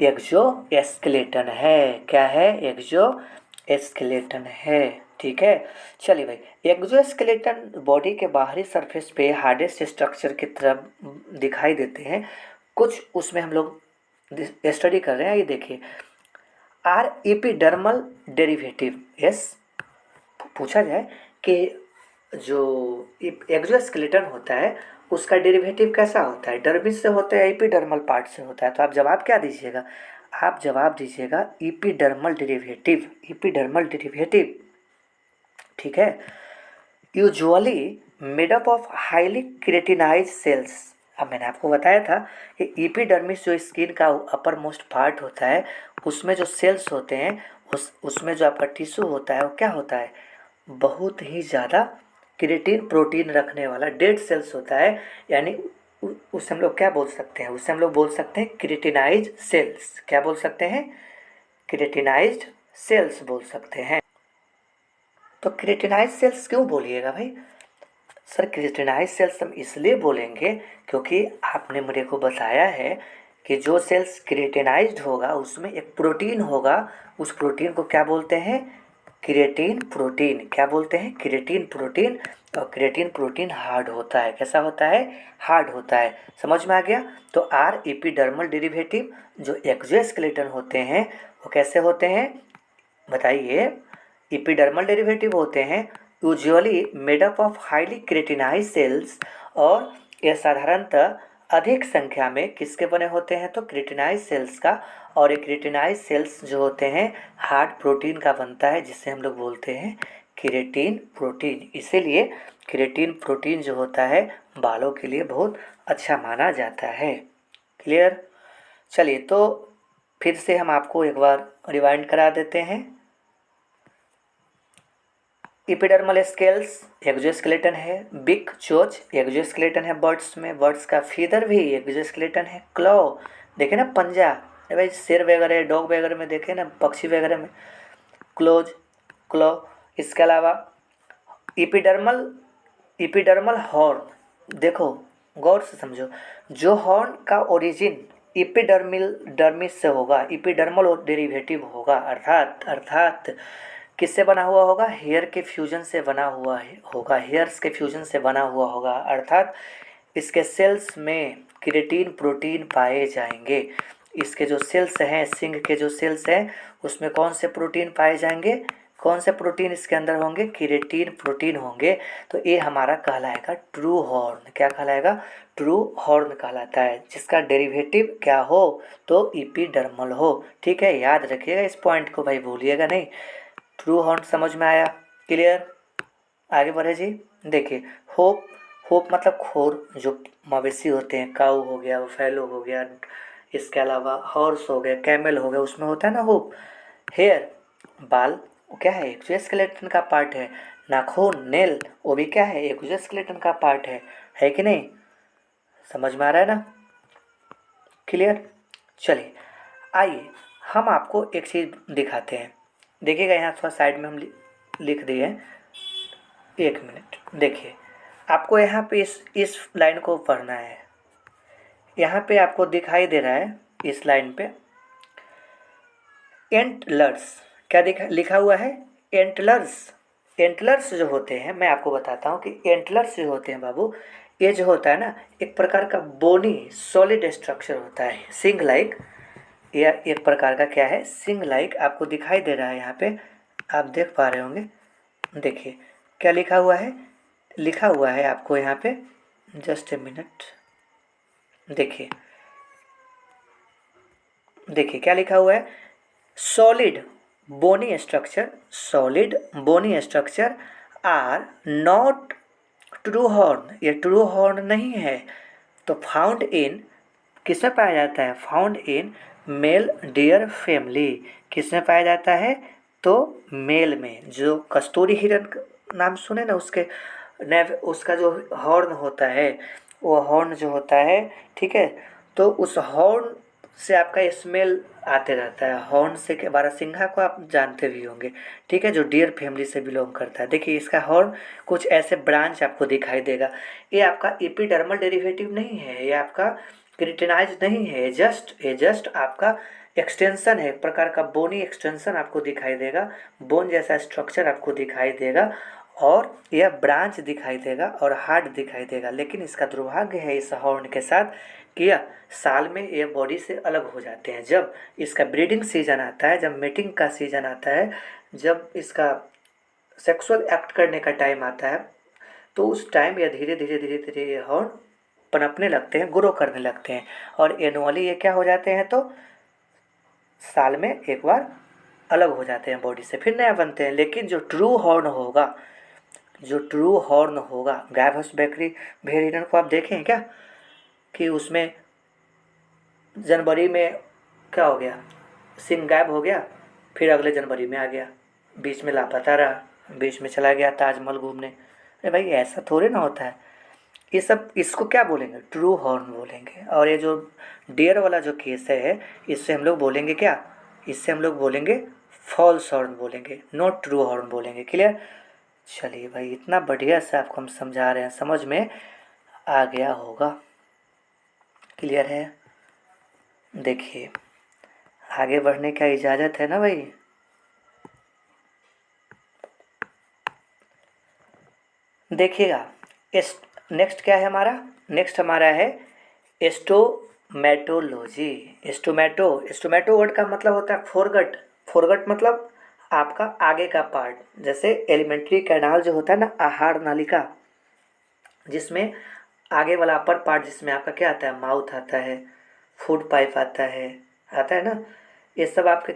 एक्सोस्केलेटन है। क्या है, एक्सोस्केलेटन है। ठीक है, चलिए भाई, एक्सोस्केलेटन बॉडी के बाहरी सरफेस पे हार्डेस्ट स्ट्रक्चर की तरह दिखाई देते हैं। कुछ उसमें हम लोग स्टडी कर रहे हैं, ये देखिए, आर एपिडर्मल डेरिवेटिव। यस, पूछा जाए कि जो एक्सोस्केलेटन होता है उसका डेरिवेटिव कैसा होता है, डर्मिस से होता है, एपिडर्मल पार्ट से होता है। तो आप जवाब क्या दीजिएगा, आप जवाब दीजिएगा एपिडर्मल डेरिवेटिव, एपिडर्मल डेरिवेटिव, ठीक है। Usually made up of highly keratinized cells. अब मैंने आपको बताया था कि एपिडर्मिस जो स्किन का अपर मोस्ट पार्ट होता है, उसमें जो सेल्स होते हैं, उसमें जो आपका टिश्यू होता है वो क्या होता है, बहुत ही ज़्यादा क्रिएटिन प्रोटीन रखने वाला डेड सेल्स होता है। यानी उसे हम लोग क्या बोल सकते हैं, उसे हम लोग बोल सकते हैं क्रिएटिनाइज सेल्स। क्या बोल सकते हैं, क्रिएटिनाइज्ड सेल्स बोल सकते हैं। तो क्रिएटिनाइज सेल्स क्यों बोलिएगा भाई, सर क्रिएटिनाइज सेल्स हम इसलिए बोलेंगे क्योंकि आपने मेरे को बताया है कि जो सेल्स क्रिएटिनाइज्ड होगा उसमें एक प्रोटीन होगा, उस प्रोटीन को क्या बोलते हैं, क्रिएटिन प्रोटीन। क्या बोलते हैं, क्रिएटिन प्रोटीन। और क्रिएटिन प्रोटीन हार्ड होता है, कैसा होता है, हार्ड होता है। समझ में आ गया। तो आर एपिडर्मल डेरिवेटिव जो एक्सोस्केलेटन होते हैं वो कैसे होते हैं, बताइए। एपिडर्मल डेरिवेटिव होते हैं usually made up of highly keratinized cells, और यह साधारणतः अधिक संख्या में किसके बने होते हैं, तो क्रेटिनाइज सेल्स का। और ये क्रेटिनाइज सेल्स जो होते हैं हार्ड प्रोटीन का बनता है, जिसे हम लोग बोलते हैं क्रिएटिन प्रोटीन। इसीलिए क्रिएटिन प्रोटीन जो होता है बालों के लिए बहुत अच्छा माना जाता है। क्लियर। चलिए तो फिर से हम आपको एक बार रिवाइंड करा देते हैं। एपिडर्मल स्केल्स एक्सोस्केलेटन है, बिग चोच एक्सोस्केलेटन है बर्ड्स में, बर्ड्स का फीदर भी एक्सोस्केलेटन है, क्लॉ देखे ना पंजा, भाई शेर वगैरह डॉग वगैरह में देखे ना, पक्षी वगैरह में क्लोज क्लॉ। इसके अलावा एपिडर्मल एपिडर्मल हॉर्न, देखो गौर से समझो, जो हॉर्न का ओरिजिन एपिडर्मिल डर्मिस से होगा, एपिडर्मल डेरिवेटिव होगा, अर्थात किससे बना हुआ होगा, हेयर के फ्यूजन से बना हुआ होगा, हेयर्स के फ्यूजन से बना हुआ होगा। अर्थात इसके सेल्स में क्रिएटिन प्रोटीन पाए जाएंगे। इसके जो सेल्स हैं, सिंग के जो सेल्स हैं, उसमें कौन से प्रोटीन पाए जाएंगे, कौन से प्रोटीन इसके अंदर होंगे, क्रिएटिन प्रोटीन होंगे। तो ये हमारा कहलाएगा ट्रू हॉर्न। क्या कहलाएगा, ट्रू हॉर्न कहलाता है, जिसका डेरिवेटिव क्या हो, तो एपिडर्मल हो। ठीक है, याद रखिएगा इस पॉइंट को भाई, भूलिएगा नहीं। ट्रू हॉर्न समझ में आया, क्लियर। आगे बढ़े जी। देखिए होप, होप मतलब खोर, जो मवेशी होते हैं, काऊ हो गया, फैलो हो गया, इसके अलावा हॉर्स हो गया, कैमल हो गया, उसमें होता है ना होप। हेयर बाल, वो क्या है, एक्सोस्केलेटन का पार्ट है। नाखून नेल, वो भी क्या है, एक्सोस्केलेटन का पार्ट है कि नहीं, समझ में आ रहा है ना, क्लियर। चलिए आइए हम आपको एक चीज़ दिखाते हैं। देखिएगा यहाँ थोड़ा साइड में हम लिख दिए हैं, एक मिनट देखिए। आपको यहाँ पे इस लाइन को पढ़ना है। यहाँ पे आपको दिखाई दे रहा है इस लाइन पे एंटलर्स, क्या लिखा हुआ है, एंटलर्स। एंटलर्स जो होते हैं, मैं आपको बताता हूँ कि एंटलर्स जो होते हैं बाबू, ये जो होता है ना, एक प्रकार का बोनी सॉलिड स्ट्रक्चर होता है, सिंग लाइक। या एक प्रकार का क्या है, सिंग लाइक। आपको दिखाई दे रहा है यहाँ पे, आप देख पा रहे होंगे। देखिए क्या लिखा हुआ है, लिखा हुआ है आपको यहाँ पे, जस्ट ए मिनट, देखिए देखिए क्या लिखा हुआ है, solid bony structure, solid bony structure are not true horn, ये ट्रू हॉर्न नहीं है। तो फाउंड इन, किसमें पाया जाता है, found in male deer family. किसमें पाया जाता है, तो मेल में। जो कस्तूरी हिरन नाम सुने ना, उसका जो हॉर्न होता है, वो हॉर्न जो होता है, ठीक है, तो उस हॉर्न से आपका स्मेल आते रहता है। हॉर्न से के बारहसिंघा को आप जानते भी होंगे, ठीक है, जो डियर फैमिली से बिलोंग करता है। देखिए इसका हॉर्न कुछ ऐसे ब्रांच आपको दिखाई देगा। ये आपका एपिडर्मल डेरिवेटिव नहीं है, ये आपका क्रिटिनाइज नहीं है, ये जस्ट आपका एक्सटेंशन है, एक प्रकार का बोनी एक्सटेंशन आपको दिखाई देगा, बोन जैसा स्ट्रक्चर आपको दिखाई देगा, और यह ब्रांच दिखाई देगा और हार्ड दिखाई देगा। लेकिन इसका दुर्भाग्य है इस हॉर्न के साथ कि यह साल में ये बॉडी से अलग हो जाते हैं। जब इसका ब्रीडिंग सीजन आता है, जब मेटिंग का सीजन आता है, जब इसका सेक्सुअल एक्ट करने का टाइम आता है, तो उस टाइम यह धीरे धीरे धीरे धीरे ये हॉर्न पनपने लगते हैं, ग्रो करने लगते हैं। और एनुअली ये क्या हो जाते हैं, तो साल में एक बार अलग हो जाते हैं बॉडी से, फिर नया बनते हैं। लेकिन जो ट्रू हॉर्न होगा, जो ट्रू हॉर्न होगा, गायभस बकरी भेड़ हिरन को आप देखें क्या कि उसमें जनवरी में क्या हो गया, सिंह गायब हो गया, फिर अगले जनवरी में आ गया, बीच में लापता रहा, बीच में चला गया ताजमहल घूमने। अरे भाई ऐसा थोड़े ना होता है। ये सब, इसको क्या बोलेंगे, ट्रू हॉर्न बोलेंगे। और ये जो डियर वाला जो केस है, इससे हम लोग बोलेंगे क्या, इससे हम लोग बोलेंगे फॉल्स हॉर्न बोलेंगे, नॉट ट्रू हॉर्न बोलेंगे। क्लियर। चलिए भाई, इतना बढ़िया से आपको हम समझा रहे हैं, समझ में आ गया होगा। क्लियर है। देखिए, आगे बढ़ने का इजाज़त है ना भाई। देखिएगा, नेक्स्ट क्या है हमारा, नेक्स्ट हमारा है एस्टोमेटोलॉजी। एस्टोमेटो वर्ड का मतलब होता है फोरगट। फोरगट मतलब आपका आगे का पार्ट। जैसे एलिमेंट्री कैनाल जो होता है ना, आहार नालिका, जिसमें आगे वाला अपर पार्ट, जिसमें आपका क्या आता है, माउथ आता है, फूड पाइप आता है ना। ये सब आपके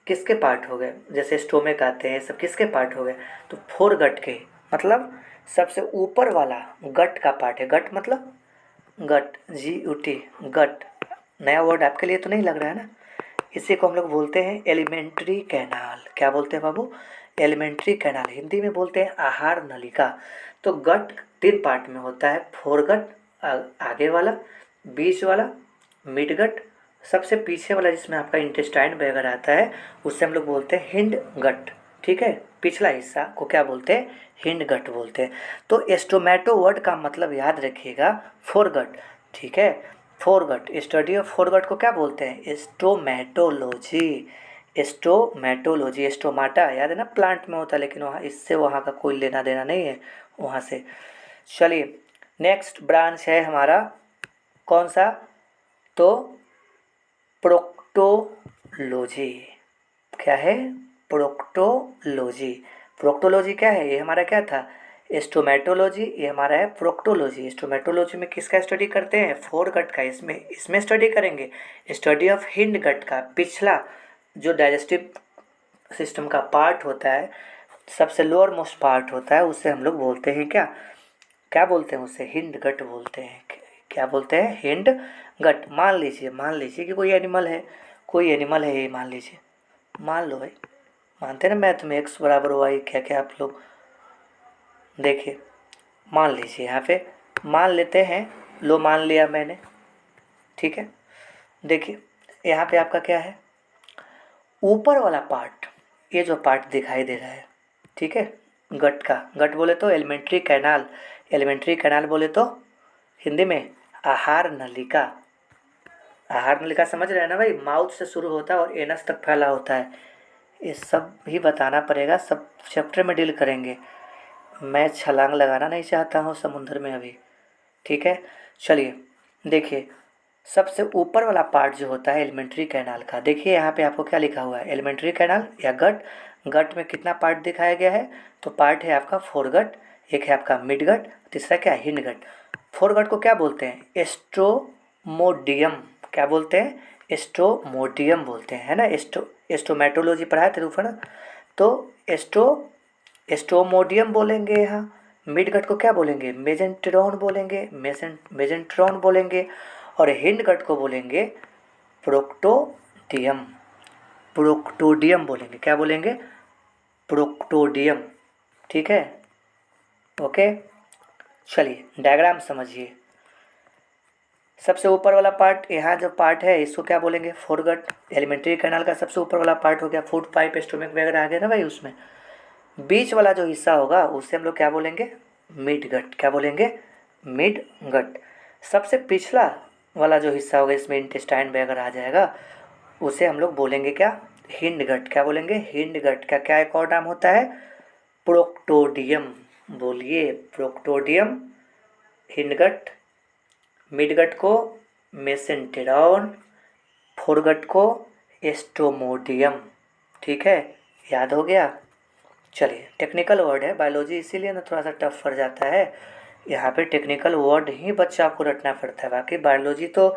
किसके पार्ट हो गए, जैसे स्टोमेक आते हैं, ये सब किसके पार्ट हो गए, तो फोर गट के, मतलब सबसे ऊपर वाला गट का पार्ट है। गट मतलब गट, GUT, गट। नया वर्ड आपके लिए तो नहीं लग रहा है ना। इसी को हम लोग बोलते हैं एलिमेंट्री कैनाल। क्या बोलते हैं बाबू, एलिमेंट्री कैनाल। हिंदी में बोलते हैं आहार नलिका। तो गट 3 पार्ट में होता है, फोरगट आगे वाला, बीच वाला मिड गट, सबसे पीछे वाला जिसमें आपका इंटेस्टाइन वगैरह आता है, उससे हम लोग बोलते हैं हिंड गट। ठीक है, पिछला हिस्सा को क्या बोलते हैं, हिंड गट बोलते हैं। तो एस्टोमेटो वर्ड का मतलब याद रखिएगा, फोरगट। ठीक है, फोरगट, स्टडी ऑफ फोरगट को क्या बोलते हैं, एस्टोमेटोलॉजी। एस्टोमेटोलॉजी, एस्टोमाटा याद है ना, प्लांट में होता है, लेकिन वहाँ इससे वहाँ का कोई लेना देना नहीं है वहाँ से। चलिए, नेक्स्ट ब्रांच है हमारा कौन सा, तो प्रोक्टोलॉजी। क्या है, प्रोक्टोलॉजी। प्रोक्टोलॉजी क्या है, ये हमारा क्या था, एस्टोमेटोलॉजी, ये हमारा है प्रोक्टोलॉजी। एस्टोमेटोलॉजी में किसका स्टडी करते हैं, फोर गट का। इसमें स्टडी करेंगे स्टडी ऑफ हिंड गट का, पिछला जो डाइजेस्टिव सिस्टम का पार्ट होता है, सबसे लोअर मोस्ट पार्ट होता है, उससे हम लोग बोलते हैं क्या, क्या बोलते हैं उसे, हिंड गट बोलते हैं। क्या बोलते हैं, हिंड गट। मान लीजिए कि कोई एनिमल है, कोई एनिमल है ये, मान लीजिए, मान लो भाई, मानते हैं ना मैथ में x बराबर y, क्या क्या आप लोग देखिए। मान लीजिए यहाँ पे, मान लेते हैं, लो मान लिया मैंने। ठीक है, देखिए यहाँ पे आपका क्या है, ऊपर वाला पार्ट, ये जो पार्ट दिखाई दे रहा है, ठीक है, गट का। गट बोले तो एलिमेंट्री कैनाल, एलिमेंट्री कैनाल बोले तो हिंदी में आहार नलिका। आहार नलिका समझ रहे हैं ना भाई, माउथ से शुरू होता है और एनस तक फैला होता है। ये सब भी बताना पड़ेगा, सब चैप्टर में डील करेंगे। मैं छलांग लगाना नहीं चाहता हूँ समुद्र में अभी। ठीक है, चलिए देखिए, सबसे ऊपर वाला पार्ट जो होता है एलिमेंट्री कैनाल का, देखिए यहाँ पे आपको क्या लिखा हुआ है, एलिमेंट्री कैनाल या गट। गट में कितना पार्ट दिखाया गया है, तो पार्ट है आपका फोरगट, एक है आपका मिडगट, तीसरा क्या है, हिंडगट। फोरगट को क्या बोलते हैं, एस्ट्रोमोडियम। क्या बोलते हैं, एस्ट्रोमोडियम बोलते हैं, है ना। एस्टोमेटोलॉजी पढ़ाए थे रूफा ना, तो एस्ट्रोमोडियम बोलेंगे यहाँ। मिडगट को क्या बोलेंगे, मेजेंट्रॉन बोलेंगे, मेजेंट्रॉन बोलेंगे। और हिंडगट को बोलेंगे प्रोक्टोडियम, प्रोक्टोडियम बोलेंगे। क्या बोलेंगे, प्रोक्टोडियम। ठीक है, ओके। चलिए डायग्राम समझिए, सबसे ऊपर वाला पार्ट, यहाँ जो पार्ट है इसको क्या बोलेंगे, फोरगट। एलिमेंट्री कैनाल का सबसे ऊपर वाला पार्ट हो गया, फूड पाइप, स्टोमक वगैरह आ गया ना भाई उसमें। बीच वाला जो हिस्सा होगा उसे हम लोग क्या बोलेंगे, मिड गट। क्या बोलेंगे, मिड गट। सबसे पिछला वाला जो हिस्सा होगा, इसमें इंटेस्टाइन वगैरह आ जाएगा, उसे हम लोग बोलेंगे क्या, हिंड गट। क्या बोलेंगे, हिंड गट का क्या एक और नाम होता है, प्रोक्टोडियम। बोलिए, प्रोक्टोडियम, हिंडगट, मिडगट को मेसेंटेरॉन, फोरगट को एस्ट्रोमोडियम। ठीक है, याद हो गया। चलिए, टेक्निकल वर्ड है बायोलॉजी, इसीलिए ना थोड़ा सा टफ पड़ जाता है, यहाँ पे टेक्निकल वर्ड ही बच्चा आपको रटना पड़ता है, बाकी बायोलॉजी तो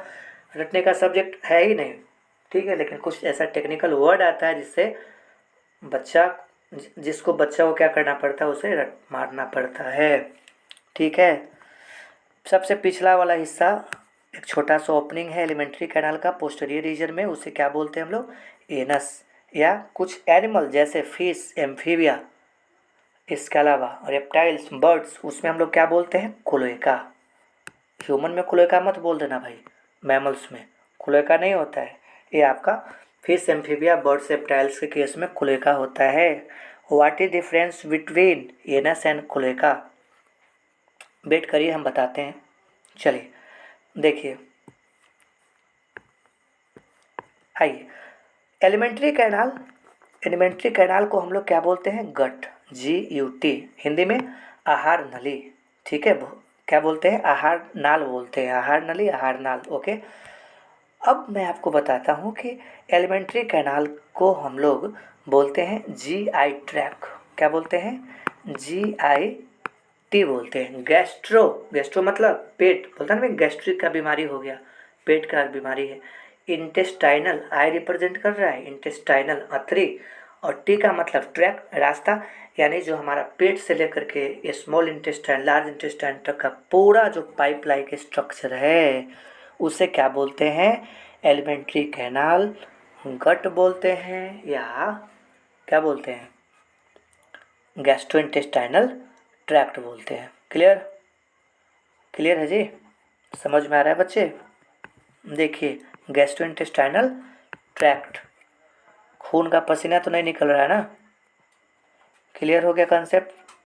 रटने का सब्जेक्ट है ही नहीं, ठीक है। लेकिन कुछ ऐसा टेक्निकल वर्ड आता है जिससे बच्चा जिसको बच्चा को क्या करना पड़ता है, उसे रट मारना पड़ता है, ठीक है। सबसे पिछला वाला हिस्सा एक छोटा सा ओपनिंग है एलिमेंट्री कैनाल का पोस्टीरियर रीजन में, उसे क्या बोलते हैं हम लोग, एनस। या कुछ एनिमल जैसे फिश, एम्फीबिया, इसके अलावा रेप्टाइल्स, बर्ड्स, उसमें हम लोग क्या बोलते हैं, क्लोएका। ह्यूमन में क्लोएका मत बोल देना भाई, मैमल्स में क्लोएका नहीं होता है। ये आपका फिश, एम्फीबिया, बर्ड्स, रेप्टाइल्स के केस में क्लोएका होता है। What is difference between anus and cloaca? Wait करिए, हम बताते हैं। चलिए देखिए, आइए। एलिमेंट्री कैनाल को हम लोग क्या बोलते हैं, गट, GUT, हिंदी में आहार नली, ठीक है। क्या बोलते हैं, आहार नाल बोलते हैं, आहार नली, आहार नाल, ओके। अब मैं आपको बताता हूँ कि एलिमेंट्री कैनाल को हम लोग बोलते हैं GI ट्रैक। क्या बोलते हैं, GIT बोलते हैं। गैस्ट्रो मतलब पेट, बोलता है ना, गैस्ट्रिक का बीमारी हो गया, पेट का बीमारी है। इंटेस्टाइनल, आई रिप्रेजेंट कर रहा है इंटेस्टाइनल, अथरी, और टी का मतलब ट्रैक, रास्ता, यानी जो हमारा पेट से लेकर के स्मॉल इंटेस्टाइन, लार्ज इंटेस्टाइन तक का पूरा जो पाइपलाइन के स्ट्रक्चर है, उसे क्या बोलते हैं, एलिमेंट्री कैनाल, गट बोलते हैं, या क्या बोलते हैं, गैस्ट्रोइंटेस्टाइनल ट्रैक्ट बोलते हैं। क्लियर है जी, समझ में आ रहा है बच्चे? देखिए, गैस्ट्रोइंटेस्टाइनल ट्रैक्ट, खून का पसीना तो नहीं निकल रहा है ना? क्लियर हो गया कंसेप्ट?